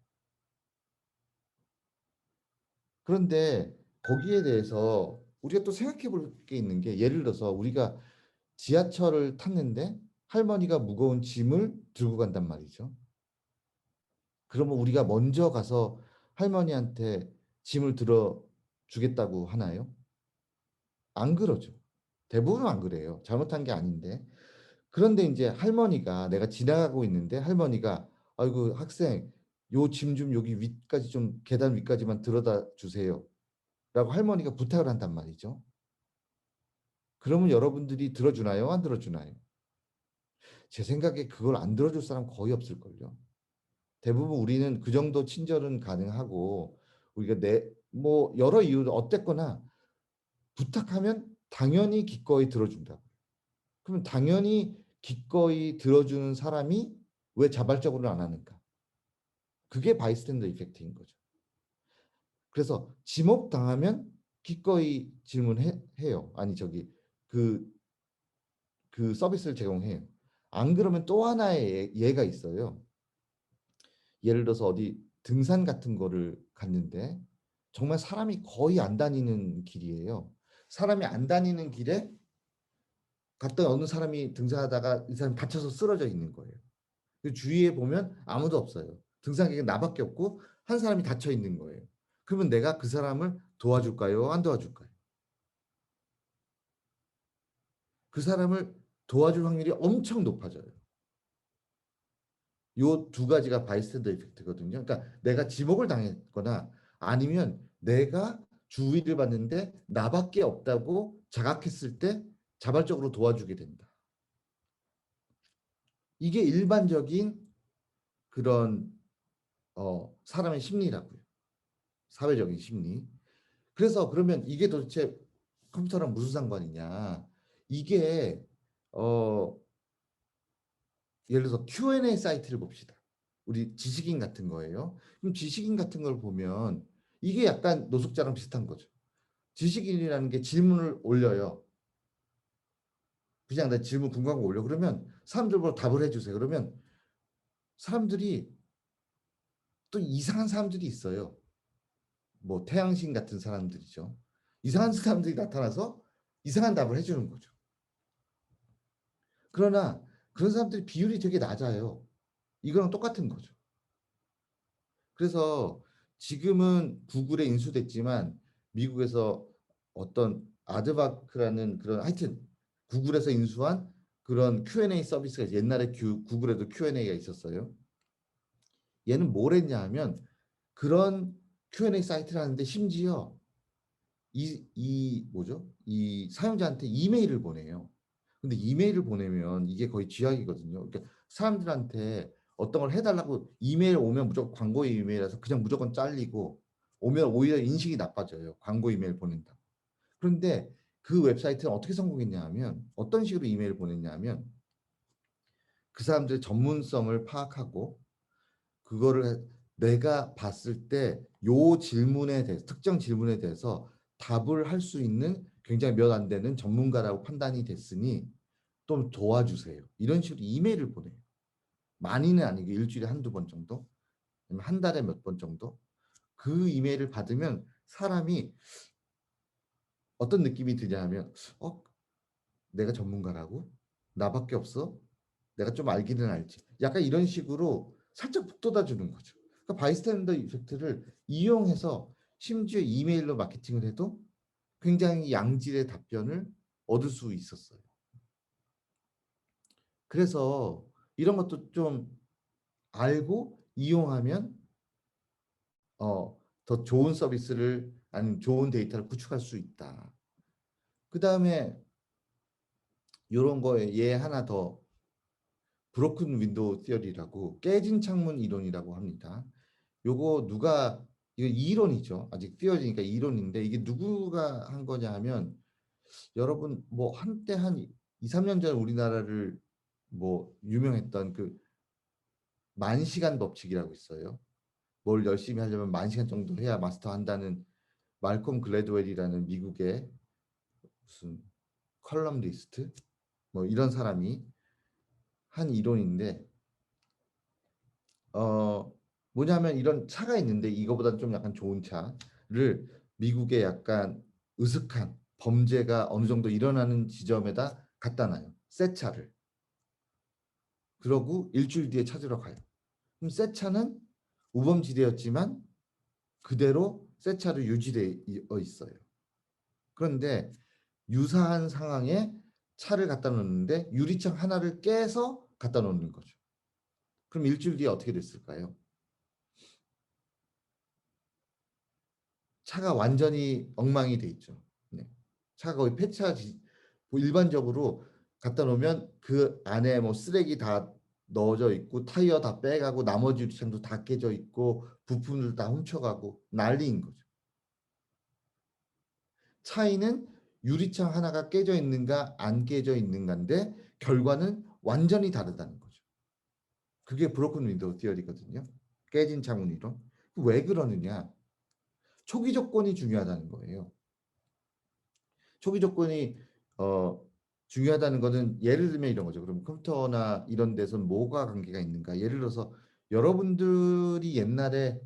그런데 거기에 대해서 우리가 또 생각해 볼 게 있는 게 예를 들어서 우리가 지하철을 탔는데 할머니가 무거운 짐을 들고 간단 말이죠. 그러면 우리가 먼저 가서 할머니한테 짐을 들어 주겠다고 하나요? 안 그러죠. 대부분은 안 그래요. 잘못한 게 아닌데. 그런데 이제 할머니가 내가 지나가고 있는데 할머니가 아이고 학생 요 짐 좀 여기 위까지 좀 계단 위까지만 들어다 주세요. 라고 할머니가 부탁을 한단 말이죠. 그러면 여러분들이 들어주나요? 안 들어주나요? 제 생각에 그걸 안 들어줄 사람 거의 없을걸요. 대부분 우리는 그 정도 친절은 가능하고 우리가 뭐 여러 이유로 어땠거나 부탁하면 당연히 기꺼이 들어준다. 그러면 당연히 기꺼이 들어주는 사람이 왜 자발적으로 안 하는가? 그게 바이스탠더 이펙트인 거죠. 그래서 지목당하면 기꺼이 질문해요. 아니 저기 그, 그 서비스를 제공해요. 안 그러면 또 하나의 예가 있어요. 예를 들어서 어디 등산 같은 거를 갔는데 정말 사람이 거의 안 다니는 길이에요. 사람이 안 다니는 길에 갔던 어느 사람이 등산하다가 이 사람이 다쳐서 쓰러져 있는 거예요. 그 주위에 보면 아무도 없어요. 등산객은 나밖에 없고 한 사람이 다쳐 있는 거예요. 그러면 내가 그 사람을 도와줄까요? 안 도와줄까요? 그 사람을 도와줄 확률이 엄청 높아져요. 요 두 가지가 바이스탠더 이펙트거든요. 그러니까 내가 지목을 당했거나 아니면 내가 주의를 받는데 나밖에 없다고 자각했을 때 자발적으로 도와주게 된다. 이게 일반적인 그런 사람의 심리라고요. 사회적인 심리. 그래서 그러면 이게 도대체 컴퓨터랑 무슨 상관이냐? 이게 어, 예를 들어서 Q&A 사이트를 봅시다. 우리 지식인 같은 거예요. 그럼 지식인 같은 걸 보면 이게 약간 노숙자랑 비슷한 거죠. 지식인이라는 게 질문을 올려요. 그냥 나 질문 궁금한 거 올려. 그러면 사람들 보고 답을 해주세요. 그러면 사람들이 또 이상한 사람들이 있어요. 뭐 태양신 같은 사람들이죠. 이상한 사람들이 나타나서 이상한 답을 해주는 거죠. 그러나 그런 사람들이 비율이 되게 낮아요. 이거랑 똑같은 거죠. 그래서 지금은 구글에 인수됐지만 미국에서 어떤 아드바크라는 그런 하여튼 구글에서 인수한 그런 Q&A 서비스가 옛날에 구글에도 Q&A가 있었어요. 얘는 뭘 했냐 하면 그런 Q&A 사이트를 하는데 심지어 이 뭐죠? 이 사용자한테 이메일을 보내요. 근데 이메일을 보내면 이게 거의 쥐약이거든요. 그러니까 사람들한테 어떤 걸 해달라고 이메일 오면 무조건 광고 이메일이라서 그냥 무조건 잘리고 오면 오히려 인식이 나빠져요. 광고 이메일 보낸다. 그런데 그 웹사이트는 어떻게 성공했냐 하면 어떤 식으로 이메일을 보냈냐 하면 그 사람들의 전문성을 파악하고 그거를 내가 봤을 때 요 질문에 대해서 특정 질문에 대해서 답을 할 수 있는 굉장히 몇 안 되는 전문가라고 판단이 됐으니 좀 도와주세요. 이런 식으로 이메일을 보내요. 많이는 아니고 일주일에 한두 번 정도, 아니면 한 달에 몇 번 정도. 그 이메일을 받으면 사람이 어떤 느낌이 드냐 하면 내가 전문가라고? 나밖에 없어? 내가 좀 알기는 알지. 약간 이런 식으로 살짝 북돋아주는 거죠. 그러니까 바이스탠더 이펙트를 이용해서 심지어 이메일로 마케팅을 해도 굉장히 양질의 답변을 얻을 수 있었어요. 그래서 이런 것도 좀 알고 이용하면 더 좋은 서비스를 아니면 좋은 데이터를 구축할 수 있다. 그 다음에 이런 거에 얘 하나 더 브로큰 윈도우 티어리라고 깨진 창문 이론이라고 합니다. 요거 누가 이거 이론이죠. 아직 띄어지니까 이론인데 이게 누구가 한 거냐 하면 여러분 뭐 한때 한 2, 3년 전 우리나라를 뭐 유명했던 그 만시간 법칙이라고 있어요. 뭘 열심히 하려면 만 시간 정도 해야 마스터 한다는 말콤 글래드웰이라는 미국의 무슨 컬럼리스트 뭐 이런 사람이 한 이론인데 어 뭐냐면 이런 차가 있는데 이거보다 좀 약간 좋은 차를 미국의 약간 으슥한 범죄가 어느 정도 일어나는 지점에다 갖다 놔요. 새 차를. 그러고 일주일 뒤에 찾으러 가요. 그럼 새 차는 우범지대였지만 그대로 새 차로 유지되어 있어요. 그런데 유사한 상황에 차를 갖다 놓는데 유리창 하나를 깨서 갖다 놓는 거죠. 그럼 일주일 뒤에 어떻게 됐을까요? 차가 완전히 엉망이 돼 있죠. 네. 차가 거의 폐차 뭐 일반적으로 갖다 놓으면 그 안에 뭐 쓰레기 다 넣어져 있고 타이어 다 빼가고 나머지 유리창도 다 깨져 있고 부품들 다 훔쳐가고 난리인 거죠. 차이는 유리창 하나가 깨져 있는가 안 깨져 있는가인데 결과는 완전히 다르다는 거죠. 그게 브로큰 윈도우 티어리거든요. 깨진 창문 이론. 왜 그러느냐? 초기 조건이 중요하다는 거예요. 초기 조건이 어 중요하다는 거는 예를 들면 이런 거죠. 그럼 컴퓨터나 이런 데선 뭐가 관계가 있는가? 예를 들어서 여러분들이 옛날에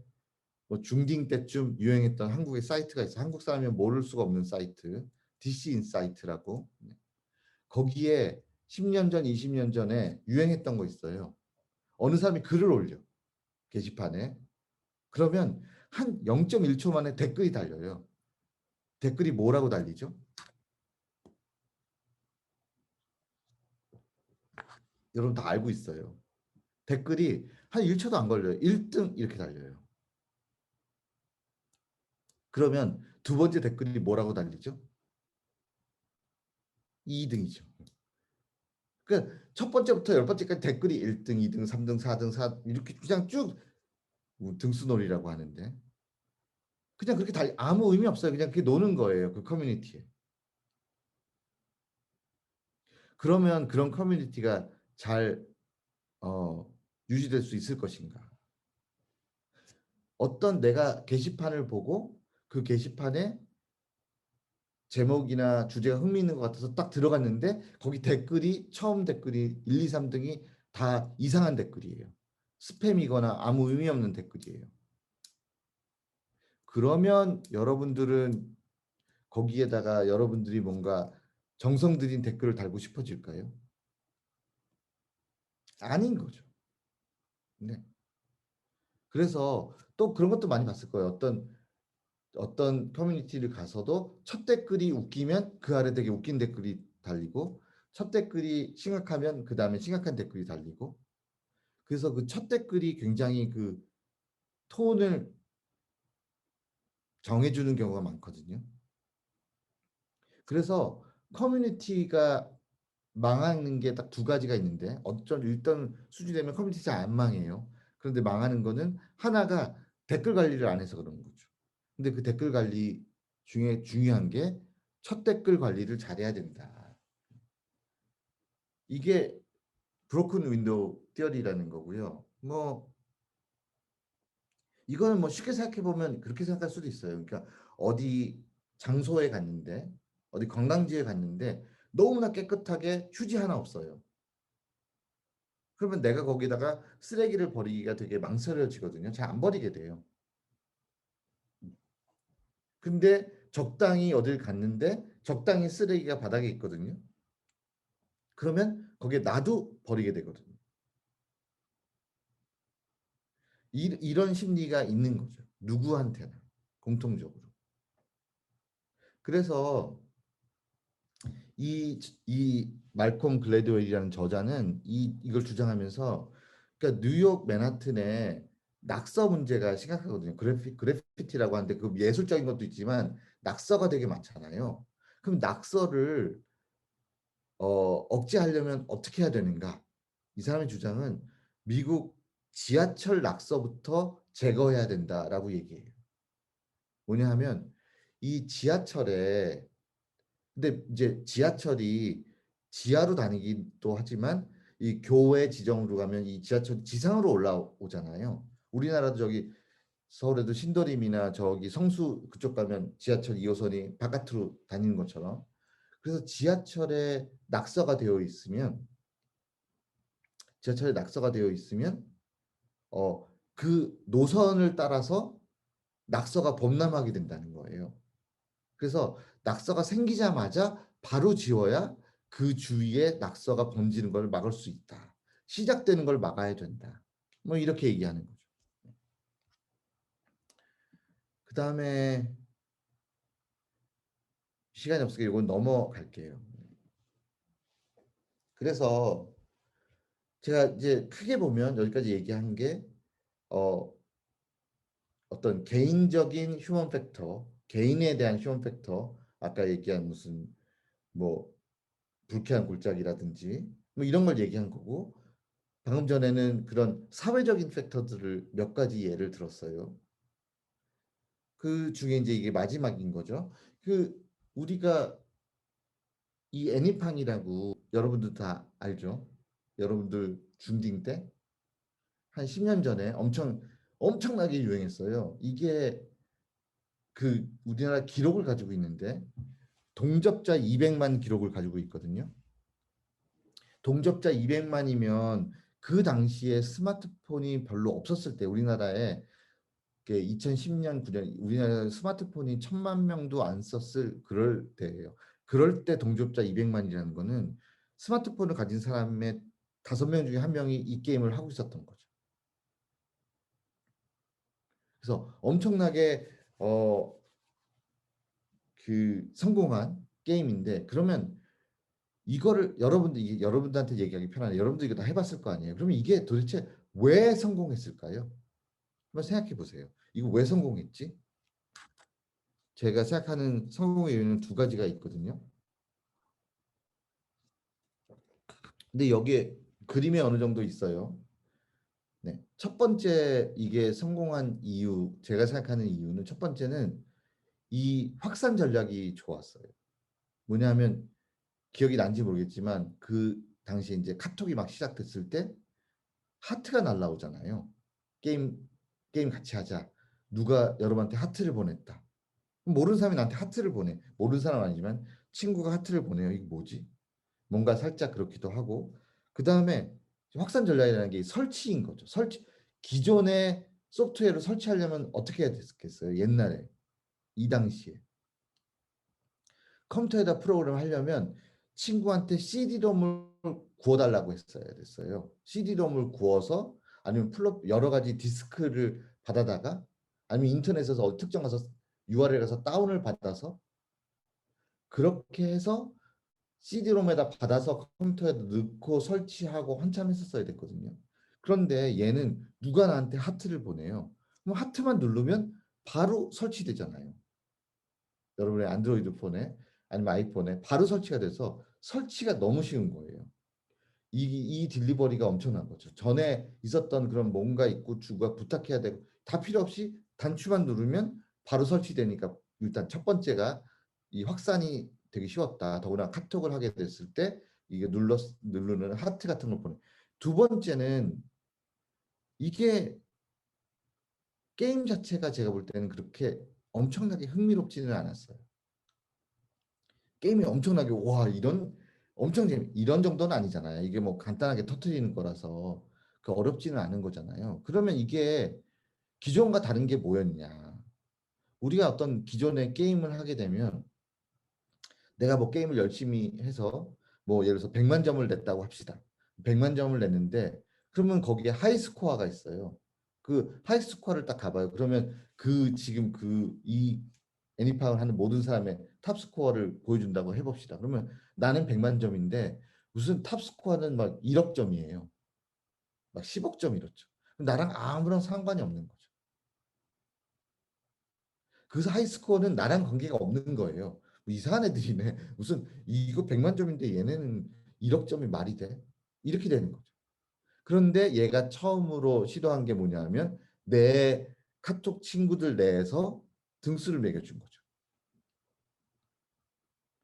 뭐 중딩 때쯤 유행했던 한국의 사이트가 있어요. 한국 사람이면 모를 수가 없는 사이트. DC 인사이트라고. 거기에 10년 전, 20년 전에 유행했던 거 있어요. 어느 사람이 글을 올려. 게시판에. 그러면 한 0.1초 만에 댓글이 달려요. 댓글이 뭐라고 달리죠? 여러분 다 알고 있어요. 댓글이 한 1초도 안 걸려요. 1등 이렇게 달려요. 그러면 두 번째 댓글이 뭐라고 달리죠? 2등이죠. 그러니까 첫 번째부터 열 번째까지 댓글이 1등, 2등, 3등, 4등, 4 이렇게 그냥 쭉 등수놀이라고 하는데 그냥 그렇게 달 아무 의미 없어요. 그냥 그렇게 노는 거예요. 그 커뮤니티에. 그러면 그런 커뮤니티가 잘 유지될 수 있을 것인가? 어떤 내가 게시판을 보고 그 게시판에 제목이나 주제가 흥미있는 것 같아서 딱 들어갔는데 거기 댓글이 처음 댓글이 1, 2, 3등이 다 이상한 댓글이에요. 스팸이거나 아무 의미 없는 댓글이에요. 그러면 여러분들은 거기에다가 여러분들이 뭔가 정성 들인 댓글을 달고 싶어질까요? 아닌 거죠. 네. 그래서 또 그런 것도 많이 봤을 거예요. 어떤 커뮤니티를 가서도 첫 댓글이 웃기면 그 아래 되게 웃긴 댓글이 달리고 첫 댓글이 심각하면 그 다음에 심각한 댓글이 달리고 그래서 그 첫 댓글이 굉장히 그 톤을 정해주는 경우가 많거든요. 그래서 커뮤니티가 망하는 게 딱 두 가지가 있는데 어떤 일단 수준이 되면 커뮤니티 잘 안 망해요. 그런데 망하는 거는 하나가 댓글 관리를 안 해서 그런 거죠. 근데 그 댓글 관리 중에 중요한 게 첫 댓글 관리를 잘해야 된다. 이게 브로큰 윈도우 티어리라는 거고요. 뭐 이거는 뭐 쉽게 생각해 보면 그렇게 생각할 수도 있어요. 그러니까 어디 장소에 갔는데 어디 관광지에 갔는데 너무나 깨끗하게 휴지 하나 없어요. 그러면 내가 거기다가 쓰레기를 버리기가 되게 망설여지거든요. 잘 안 버리게 돼요. 근데 적당히 어딜 갔는데 적당히 쓰레기가 바닥에 있거든요. 그러면 거기에 나도 버리게 되거든요. 이런 심리가 있는 거죠. 누구한테나 공통적으로. 그래서 이 말콤 글래드웰이라는 저자는 이걸 주장하면서 그러니까 뉴욕 맨하튼에 낙서 문제가 심각하거든요. 그래피티라고 하는데 그 예술적인 것도 있지만 낙서가 되게 많잖아요. 그럼 낙서를 억제하려면 어떻게 해야 되는가? 이 사람의 주장은 미국 지하철 낙서부터 제거해야 된다라고 얘기해요. 뭐냐 하면 이 지하철에 근데 이제 지하철이 지하로 다니기도 하지만 이 교외 지정으로 가면 이 지하철이 지상으로 올라오잖아요. 우리나라도 저기 서울에도 신도림이나 저기 성수 그쪽 가면 지하철 2호선이 바깥으로 다니는 것처럼 그래서 지하철에 낙서가 되어 있으면 그 노선을 따라서 낙서가 범람하게 된다는 거예요. 그래서 낙서가 생기자마자 바로 지워야 그 주위에 낙서가 번지는 걸 막을 수 있다. 시작되는 걸 막아야 된다. 뭐 이렇게 얘기하는 거죠. 그 다음에 시간이 없으니까 이건 넘어갈게요. 그래서 제가 이제 크게 보면 여기까지 얘기한 게 어, 어떤 개인적인 휴먼 팩터, 개인에 대한 휴먼 팩터, 아까 얘기한 무슨 뭐 불쾌한 골짜기라든지 뭐 이런 걸 얘기한 거고 방금 전에는 그런 사회적인 팩터들을 몇 가지 예를 들었어요. 그 중에 이제 이게 마지막인 거죠. 그 우리가 이 애니팡이라고 여러분들 다 알죠? 여러분들 중딩 때 한 10년 전에 엄청나게 유행했어요. 이게 그 우리나라 기록을 가지고 있는데 동접자 200만 기록을 가지고 있거든요. 동접자 200만이면 그 당시에 스마트폰이 별로 없었을 때 우리나라에 2010년 9년 우리나라 스마트폰이 1,000만 명도 안 썼을 그럴 때예요. 그럴 때 동접자 200만이라는 거는 스마트폰을 가진 사람의 5명 중에 1명이 이 게임을 하고 있었던 거죠. 그래서 엄청나게 그 성공한 게임인데 그러면 이거를 이게 여러분들한테 얘기하기 편하네. 여러분들 이거 다 해봤을 거 아니에요. 그러면 이게 도대체 왜 성공했을까요? 한번 생각해 보세요. 이거 왜 성공했지? 제가 생각하는 성공의 이유는 두 가지가 있거든요. 근데 여기에 그림에 어느 정도 있어요. 네. 첫 번째 이게 성공한 이유, 제가 생각하는 이유는 첫 번째는 이 확산 전략이 좋았어요. 뭐냐면 기억이 난지 모르겠지만 그 당시에 이제 카톡이 막 시작됐을 때 하트가 날라오잖아요. 게임 게임 같이 하자. 누가 여러분한테 하트를 보냈다. 모르는 사람이 나한테 하트를 보내. 모르는 사람은 아니지만 친구가 하트를 보내요. 이게 뭐지? 뭔가 살짝 그렇기도 하고 그 다음에 확산 전략이라는 게 설치인 거죠. 기존의 소프트웨어를 설치하려면 어떻게 해야 됐겠어요? 옛날에 이 당시에 컴퓨터에다 프로그램 하려면 친구한테 CD롬을 구워달라고 했어야 됐어요. CD롬을 구워서 아니면 여러 가지 디스크를 받아다가 아니면 인터넷에서 특정 가서 URL 가서 다운을 받아서 그렇게 해서 CD롬에다 받아서 컴퓨터에 넣고 설치하고 한참 했었어야 됐거든요. 그런데 얘는 누가 나한테 하트를 보내요. 그럼 하트만 누르면 바로 설치되잖아요. 여러분의 안드로이드 폰에 아니면 아이폰에 바로 설치가 돼서 설치가 너무 쉬운 거예요. 이 딜리버리가 엄청난 거죠. 전에 있었던 그런 뭔가 있고 주가 부탁해야 되고 다 필요 없이 단추만 누르면 바로 설치되니까 일단 첫 번째가 이 확산이 되게 쉬웠다. 더구나 카톡을 하게 됐을 때 이게 누르는 하트 같은 걸 보내. 두 번째는 이게 게임 자체가 제가 볼 때는 그렇게 엄청나게 흥미롭지는 않았어요. 게임이 엄청나게 와 이런 정도는 아니잖아요. 이게 뭐 간단하게 터트리는 거라서 그 어렵지는 않은 거잖아요. 그러면 이게 기존과 다른 게 뭐였냐? 우리가 어떤 기존의 게임을 하게 되면 내가 뭐 게임을 열심히 해서 뭐 예를 들어서 100만 점을 냈다고 합시다. 100만 점을 냈는데 그러면 거기에 하이 스코어가 있어요. 그 하이 스코어를 딱 가봐요. 그러면 그 지금 그 이 애니팡을 하는 모든 사람의 탑 스코어를 보여준다고 해봅시다. 그러면 나는 100만 점인데 무슨 탑 스코어는 막 1억 점이에요. 막 10억 점 이렇죠. 나랑 아무런 상관이 없는 거죠. 그래서 하이 스코어는 나랑 관계가 없는 거예요. 뭐 이상한 애들이네. 무슨 이거 100만 점인데 얘네는 1억 점이 말이 돼? 이렇게 되는 거죠. 그런데 얘가 처음으로 시도한 게 뭐냐면 내 카톡 친구들 내에서 등수를 매겨준 거죠.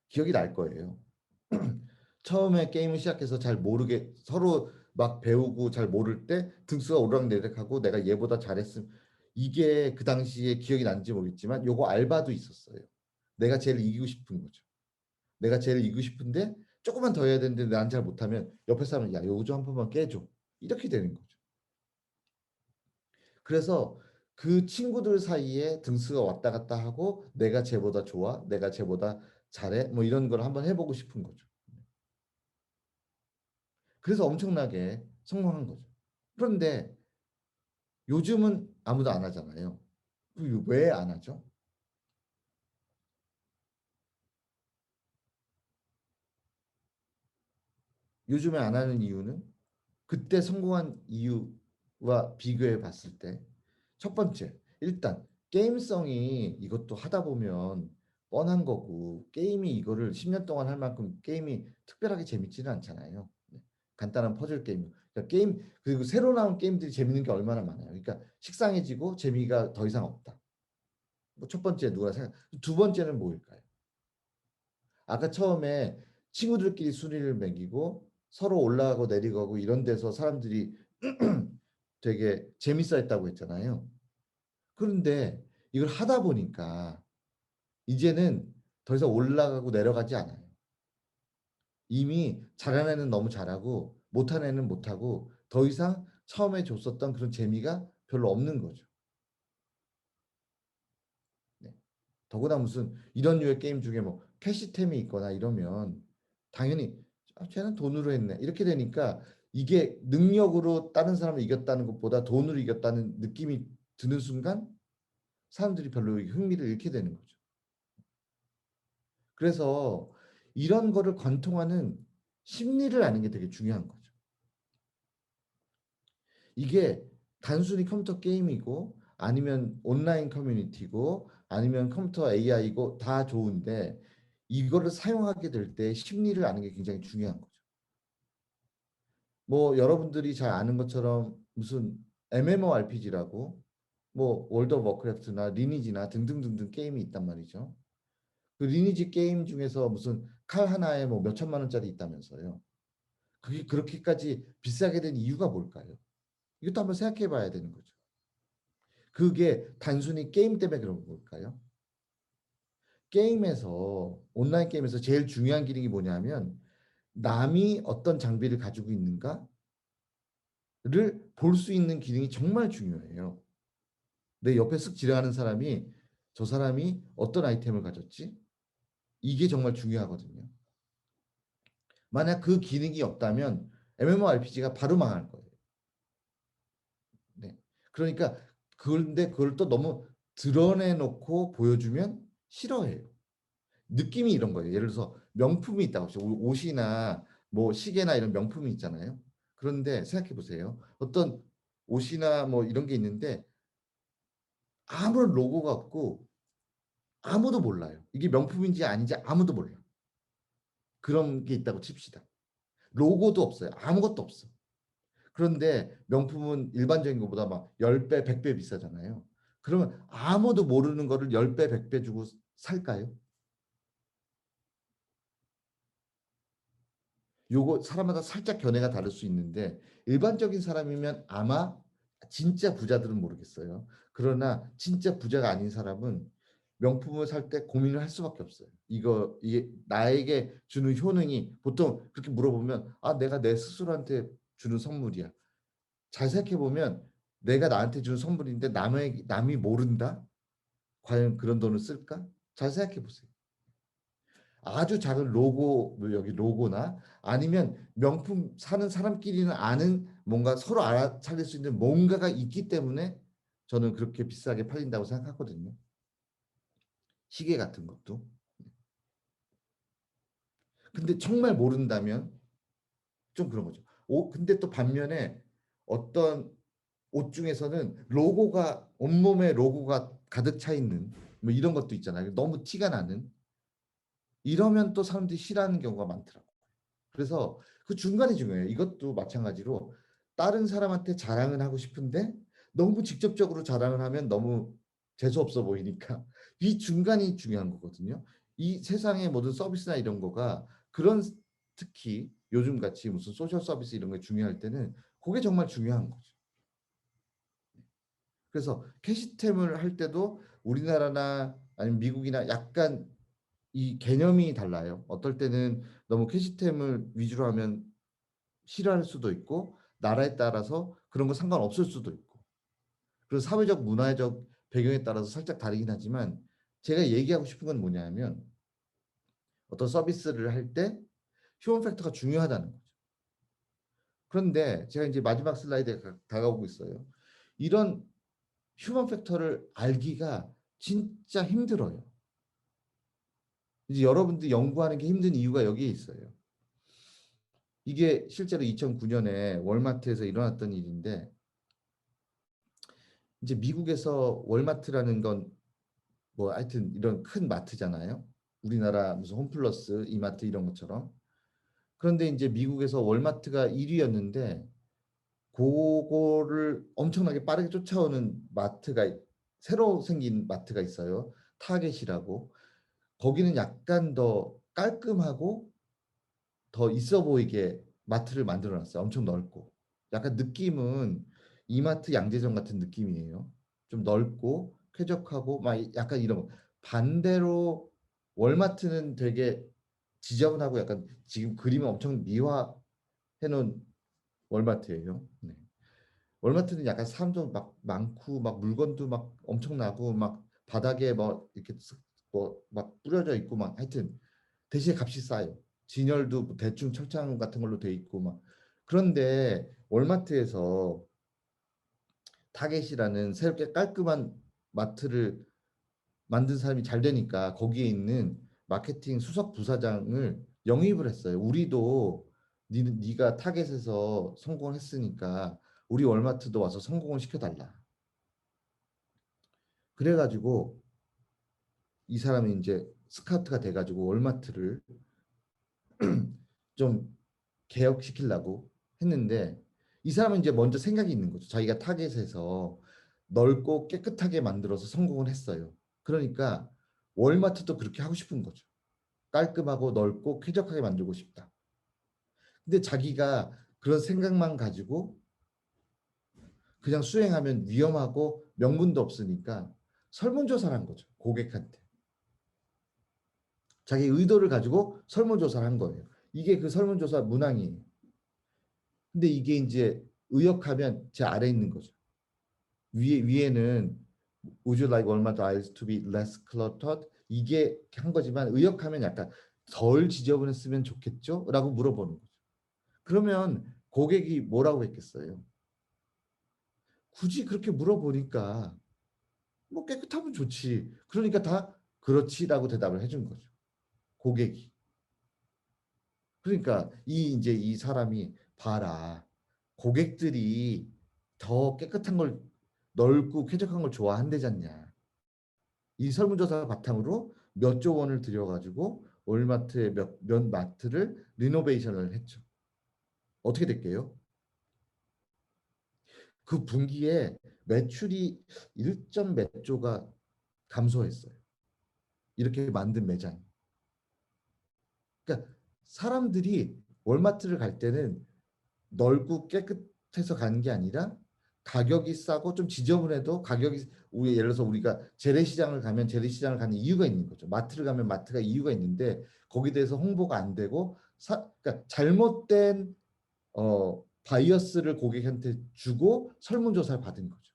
기억이 날 거예요. 처음에 게임을 시작해서 잘 모르게 서로 막 배우고 잘 모를 때 등수가 오르락내리락하고 내가 얘보다 잘했음 이게 그 당시에 기억이 난지 모르겠지만 요거 알바도 있었어요. 내가 제일 이기고 싶은 거죠. 내가 제일 이기고 싶은데 조금만 더 해야 되는데 난 잘 못하면 옆에 사람은 야 요거 좀 한 번만 깨줘 이렇게 되는 거죠. 그래서 그 친구들 사이에 등수가 왔다 갔다 하고 내가 쟤보다 좋아 내가 쟤보다 잘해 뭐 이런 걸 한번 해보고 싶은 거죠. 그래서 엄청나게 성공한 거죠. 그런데 요즘은 아무도 안 하잖아요. 왜 안 하죠? 요즘에 안 하는 이유는 그때 성공한 이유와 비교해 봤을 때 첫 번째, 일단 게임성이 이것도 하다 보면 뻔한 거고 게임이 이거를 10년 동안 할 만큼 게임이 특별하게 재밌지는 않잖아요. 간단한 퍼즐 게임. 그러니까 게임 그리고 새로 나온 게임들이 재밌는 게 얼마나 많아요. 그러니까 식상해지고 재미가 더 이상 없다. 뭐 첫 번째 누가 생각. 두 번째는 뭐일까요? 아까 처음에 친구들끼리 순위를 매기고 서로 올라가고 내려가고 이런 데서 사람들이 되게 재밌어 했다고 했잖아요. 그런데 이걸 하다 보니까 이제는 더 이상 올라가고 내려가지 않아요. 이미 잘하는 애는 너무 잘하고 못하는 애는 못하고 더 이상 처음에 줬었던 그런 재미가 별로 없는 거죠. 네. 더구나 무슨 이런 류의 게임 중에 뭐 캐시템이 있거나 이러면 당연히 쟤는 돈으로 했네 이렇게 되니까 이게 능력으로 다른 사람을 이겼다는 것보다 돈으로 이겼다는 느낌이 드는 순간 사람들이 별로 흥미를 잃게 되는 거죠. 그래서 이런 거를 관통하는 심리를 아는 게 되게 중요한 거죠. 이게 단순히 컴퓨터 게임이고 아니면 온라인 커뮤니티고 아니면 컴퓨터 AI고 다 좋은데 이거를 사용하게 될 때 심리를 아는 게 굉장히 중요한 거죠. 뭐 여러분들이 잘 아는 것처럼 무슨 MMORPG라고 뭐 월드 오브 워크래프트나 리니지나 등등등등 게임이 있단 말이죠. 그 리니지 게임 중에서 무슨 칼 하나에 뭐 몇 천만 원짜리 있다면서요. 그게 그렇게까지 비싸게 된 이유가 뭘까요? 이것도 한번 생각해 봐야 되는 거죠. 그게 단순히 게임 때문에 그런 걸까요? 게임에서 온라인 게임에서 제일 중요한 기능이 뭐냐면 남이 어떤 장비를 가지고 있는가를 볼 수 있는 기능이 정말 중요해요. 내 옆에 쓱 지나가는 사람이 저 사람이 어떤 아이템을 가졌지? 이게 정말 중요하거든요. 만약 그 기능이 없다면 MMORPG가 바로 망할 거예요. 네. 그러니까 그런데 그걸 또 너무 드러내놓고 보여주면 싫어해요. 느낌이 이런 거예요. 예를 들어서 명품이 있다고 하죠. 옷이나 뭐 시계나 이런 명품이 있잖아요. 그런데 생각해 보세요. 어떤 옷이나 뭐 이런 게 있는데 아무런 로고가 없고 아무도 몰라요. 이게 명품인지 아닌지 아무도 몰라. 그런 게 있다고 칩시다. 로고도 없어요. 아무것도 없어. 그런데 명품은 일반적인 것보다 막 10배, 100배 비싸잖아요. 그러면 아무도 모르는 거를 10배, 100배 주고 살까요? 요거 사람마다 살짝 견해가 다를 수 있는데 일반적인 사람이면 아마 진짜 부자들은 모르겠어요. 그러나 진짜 부자가 아닌 사람은 명품을 살 때 고민을 할 수밖에 없어요. 이게 나에게 주는 효능이 보통 그렇게 물어보면 아 내가 내 스스로한테 주는 선물이야. 잘 생각해 보면 내가 나한테 주는 선물인데 남이 모른다? 과연 그런 돈을 쓸까? 잘 생각해 보세요. 아주 작은 로고 뭐 여기 로고나 아니면 명품 사는 사람끼리는 아는 뭔가 서로 알아차릴 수 있는 뭔가가 있기 때문에 저는 그렇게 비싸게 팔린다고 생각하거든요. 시계 같은 것도. 근데 정말 모른다면 좀 그런 거죠. 근데 또 반면에 어떤 옷 중에서는 로고가 온몸에 로고가 가득 차 있는 뭐 이런 것도 있잖아요. 너무 티가 나는 이러면 또 사람들이 싫어하는 경우가 많더라고요. 그래서 그 중간이 중요해요. 이것도 마찬가지로 다른 사람한테 자랑을 하고 싶은데 너무 직접적으로 자랑을 하면 너무 재수 없어 보이니까 이 중간이 중요한 거거든요. 이 세상의 모든 서비스나 이런 거가 그런 특히 요즘 같이 무슨 소셜 서비스 이런 게 중요할 때는 그게 정말 중요한 거죠. 그래서 캐시템을 할 때도 우리나라나 아니면 미국이나 약간 이 개념이 달라요. 어떨 때는 너무 캐시템을 위주로 하면 싫어할 수도 있고 나라에 따라서 그런 거 상관없을 수도 있고 그리고 사회적 문화적 배경에 따라서 살짝 다르긴 하지만 제가 얘기하고 싶은 건 뭐냐면 어떤 서비스를 할 때 휴먼 팩터가 중요하다는 거죠. 그런데 제가 이제 마지막 슬라이드에 다가오고 있어요. 이런 휴먼 팩터를 알기가 진짜 힘들어요. 이제 여러분들이 연구하는 게 힘든 이유가 여기에 있어요. 이게 실제로 2009년에 월마트에서 일어났던 일인데 이제 미국에서 월마트라는 건 뭐 하여튼 이런 큰 마트잖아요. 우리나라 무슨 홈플러스, 이마트 이런 것처럼. 그런데 이제 미국에서 월마트가 1위였는데 그거를 엄청나게 빠르게 쫓아오는 마트가 새로 생긴 마트가 있어요. 타겟이라고. 거기는 약간 더 깔끔하고 더 있어 보이게 마트를 만들어 놨어요. 엄청 넓고. 약간 느낌은 이마트 양재점 같은 느낌이에요. 좀 넓고 쾌적하고 막 약간 이런 거. 반대로 월마트는 되게 지저분하고 약간 지금 그림을 엄청 미화해 놓은 월마트예요. 네. 월마트는 약간 사람도 막 많고 막 물건도 막 엄청나고 막 바닥에 뭐 이렇게 뭐 막 뿌려져 있고 막 하여튼 대신에 값이 싸요. 진열도 뭐 대충 철장 같은 걸로 돼 있고 막 그런데 월마트에서 타겟이라는 새롭게 깔끔한 마트를 만든 사람이 잘 되니까 거기에 있는 마케팅 수석 부사장을 영입을 했어요. 우리도 네가 타겟에서 성공을 했으니까 우리 월마트도 와서 성공을 시켜달라. 그래가지고 이 사람이 이제 스카우트가 돼가지고 월마트를 좀 개혁시키려고 했는데 이 사람은 이제 먼저 생각이 있는 거죠. 자기가 타겟에서 넓고 깨끗하게 만들어서 성공을 했어요. 그러니까 월마트도 그렇게 하고 싶은 거죠. 깔끔하고 넓고 쾌적하게 만들고 싶다. 근데 자기가 그런 생각만 가지고 그냥 수행하면 위험하고 명분도 없으니까 설문조사를 한 거죠. 고객한테. 자기 의도를 가지고 설문조사를 한 거예요. 이게 그 설문조사 문항이에요. 근데 이게 이제 의역하면 제 아래에 있는 거죠. 위에는 Would you like Walmart aisles to be less cluttered? 이게 한 거지만 의역하면 약간 덜 지저분했으면 좋겠죠? 라고 물어보는 거죠. 그러면 고객이 뭐라고 했겠어요? 굳이 그렇게 물어보니까 뭐 깨끗하면 좋지. 그러니까 다 그렇지라고 대답을 해준 거죠. 고객이. 그러니까 이제 이 사람이 봐라. 고객들이 더 깨끗한 걸 넓고 쾌적한 걸 좋아한대잖냐. 이 설문조사 바탕으로 몇 조 원을 들여가지고 월마트의 몇 마트를 리노베이션을 했죠. 어떻게 될게요? 그 분기에 매출이 1점 몇 조가 감소했어요. 이렇게 만든 매장이. 그러니까 사람들이 월마트를 갈 때는 넓고 깨끗해서 가는 게 아니라 가격이 싸고 좀 지저분해도 가격이 우리 예를 들어서 우리가 재래시장을 가면 재래시장을 가는 이유가 있는 거죠. 마트를 가면 마트가 이유가 있는데 거기에 대해서 홍보가 안 되고 그러니까 잘못된 바이어스를 고객한테 주고 설문조사를 받은 거죠.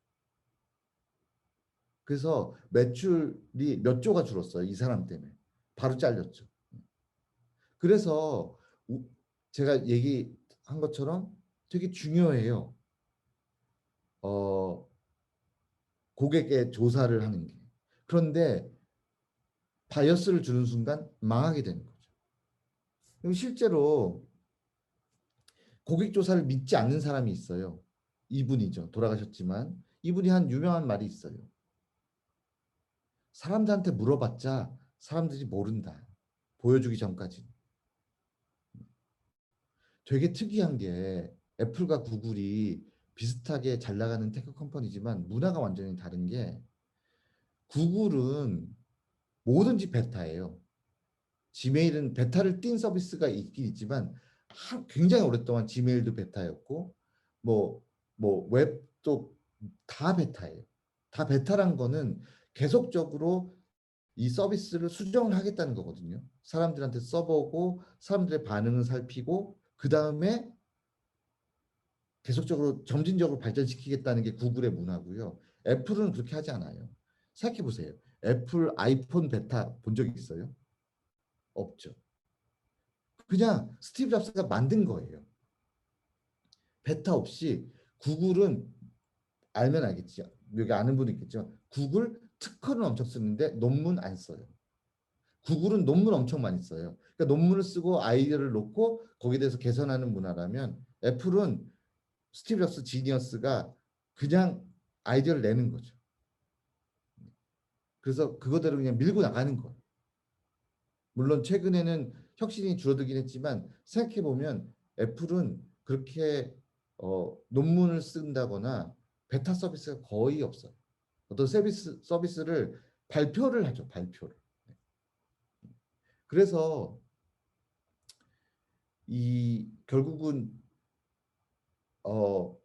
그래서 매출이 몇 조가 줄었어요. 이 사람 때문에. 바로 잘렸죠. 그래서 제가 얘기한 것처럼 되게 중요해요. 어, 고객의 조사를 하는 게. 그런데 바이어스를 주는 순간 망하게 되는 거죠. 실제로 고객 조사를 믿지 않는 사람이 있어요. 이분이죠. 돌아가셨지만 이분이 한 유명한 말이 있어요. 사람들한테 물어봤자 사람들이 모른다. 보여주기 전까지. 되게 특이한 게 애플과 구글이 비슷하게 잘 나가는 테크 컴퍼니지만 문화가 완전히 다른 게 구글은 뭐든지 베타예요. 지메일은 베타를 띈 서비스가 있긴 있지만 굉장히 오랫동안 지메일도 베타였고 뭐 웹도 다 베타예요. 다 베타란 거는 계속적으로 이 서비스를 수정을 하겠다는 거거든요. 사람들한테 써보고 사람들의 반응을 살피고 그 다음에 계속적으로 점진적으로 발전시키겠다는 게 구글의 문화고요. 애플은 그렇게 하지 않아요. 생각해 보세요. 애플 아이폰 베타 본 적 있어요? 없죠. 그냥 스티브 잡스가 만든 거예요. 베타 없이 구글은 알면 알겠죠. 여기 아는 분도 있겠죠. 구글 특허는 엄청 쓰는데 논문 안 써요. 구글은 논문 엄청 많이 써요. 그러니까 논문을 쓰고 아이디어를 놓고 거기에 대해서 개선하는 문화라면 애플은 스티브 잡스 지니어스가 그냥 아이디어를 내는 거죠. 그래서 그거대로 그냥 밀고 나가는 거예요. 물론 최근에는 혁신이 줄어들긴 했지만 생각해 보면 애플은 그렇게 논문을 쓴다거나 베타 서비스가 거의 없어요. 어떤 서비스를 발표를 하죠. 발표를. 그래서 이 결국은 어,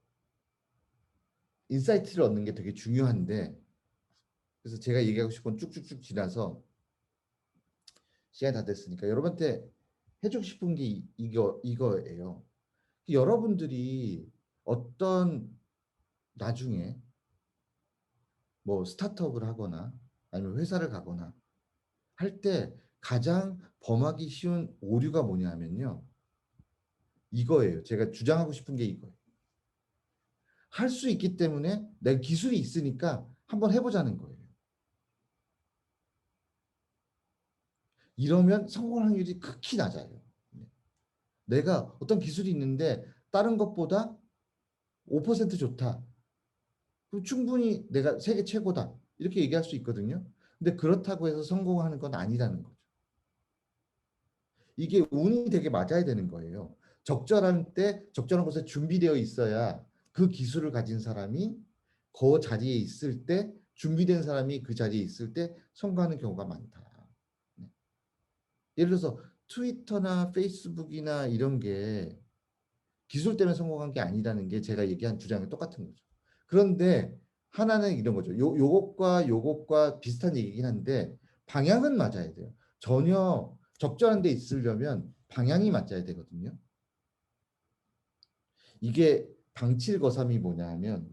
인사이트를 얻는 게 되게 중요한데, 그래서 제가 얘기하고 싶은 건 쭉쭉쭉 지나서 시간이 다 됐으니까 여러분한테 해주고 싶은 게 이거예요. 여러분들이 어떤 나중에 뭐 스타트업을 하거나 아니면 회사를 가거나 할 때 가장 범하기 쉬운 오류가 뭐냐면요. 이거예요. 제가 주장하고 싶은 게 이거예요. 할 수 있기 때문에 내 기술이 있으니까 한번 해보자는 거예요. 이러면 성공 확률이 극히 낮아요. 내가 어떤 기술이 있는데 다른 것보다 5% 좋다. 그럼 충분히 내가 세계 최고다. 이렇게 얘기할 수 있거든요. 근데 그렇다고 해서 성공하는 건 아니라는 거죠. 이게 운이 되게 맞아야 되는 거예요. 적절한 때 적절한 곳에 준비되어 있어야 그 기술을 가진 사람이 그 자리에 있을 때 준비된 사람이 그 자리에 있을 때 성공하는 경우가 많다. 네. 예를 들어서 트위터나 페이스북이나 이런 게 기술 때문에 성공한 게 아니라는 게 제가 얘기한 주장이 똑같은 거죠. 그런데 하나는 이런 거죠. 요것과 비슷한 얘기긴 한데 방향은 맞아야 돼요. 전혀 적절한 데 있으려면 방향이 맞아야 되거든요. 이게 방칠거삼이 뭐냐 하면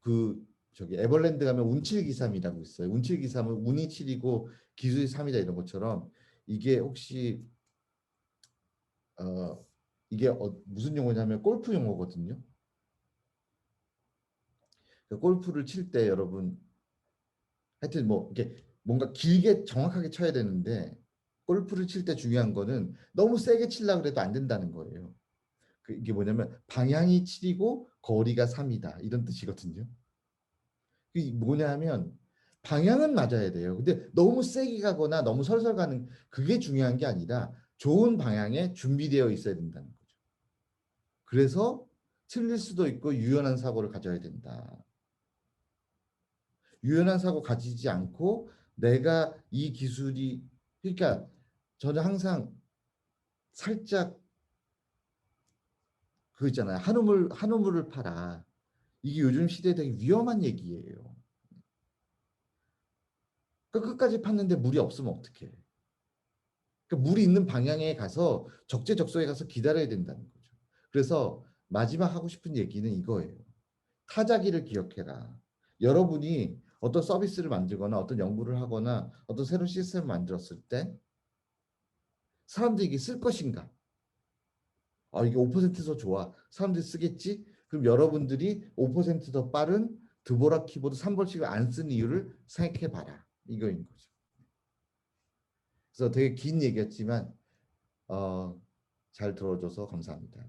그 저기 에버랜드 가면 운칠기삼이라고 있어요. 운칠기삼은 운이 7이고 기술이 3이다 이런 것처럼 이게 혹시 어 이게 무슨 용어냐면 골프 용어거든요. 골프를 칠 때 여러분 하여튼 뭐 이렇게 뭔가 길게 정확하게 쳐야 되는데 골프를 칠 때 중요한 거는 너무 세게 치려고 해도 안 된다는 거예요. 이게 뭐냐면 방향이 7이고 거리가 3이다 이런 뜻이거든요. 그게 뭐냐면 방향은 맞아야 돼요. 근데 너무 세게 가거나 너무 설설 가는 그게 중요한 게 아니라 좋은 방향에 준비되어 있어야 된다는 거죠. 그래서 틀릴 수도 있고 유연한 사고를 가져야 된다. 유연한 사고 가지지 않고 내가 이 기술이 그러니까 저는 항상 살짝 그 있잖아요. 한우물을 팔아. 이게 요즘 시대에 되게 위험한 얘기예요. 그러니까 끝까지 팠는데 물이 없으면 어떡해. 그러니까 물이 있는 방향에 가서 적재적소에 가서 기다려야 된다는 거죠. 그래서 마지막 하고 싶은 얘기는 이거예요. 타자기를 기억해라. 여러분이 어떤 서비스를 만들거나 어떤 연구를 하거나 어떤 새로운 시스템을 만들었을 때 사람들이 이게 쓸 것인가? 이게 5%더 좋아. 사람들이 쓰겠지? 그럼 여러분들이 5%더 빠른 드보라 키보드 3번씩을 안 쓰는 이유를 생각해 봐라. 이거인 거죠. 그래서 되게 긴 얘기였지만 잘 들어줘서 감사합니다.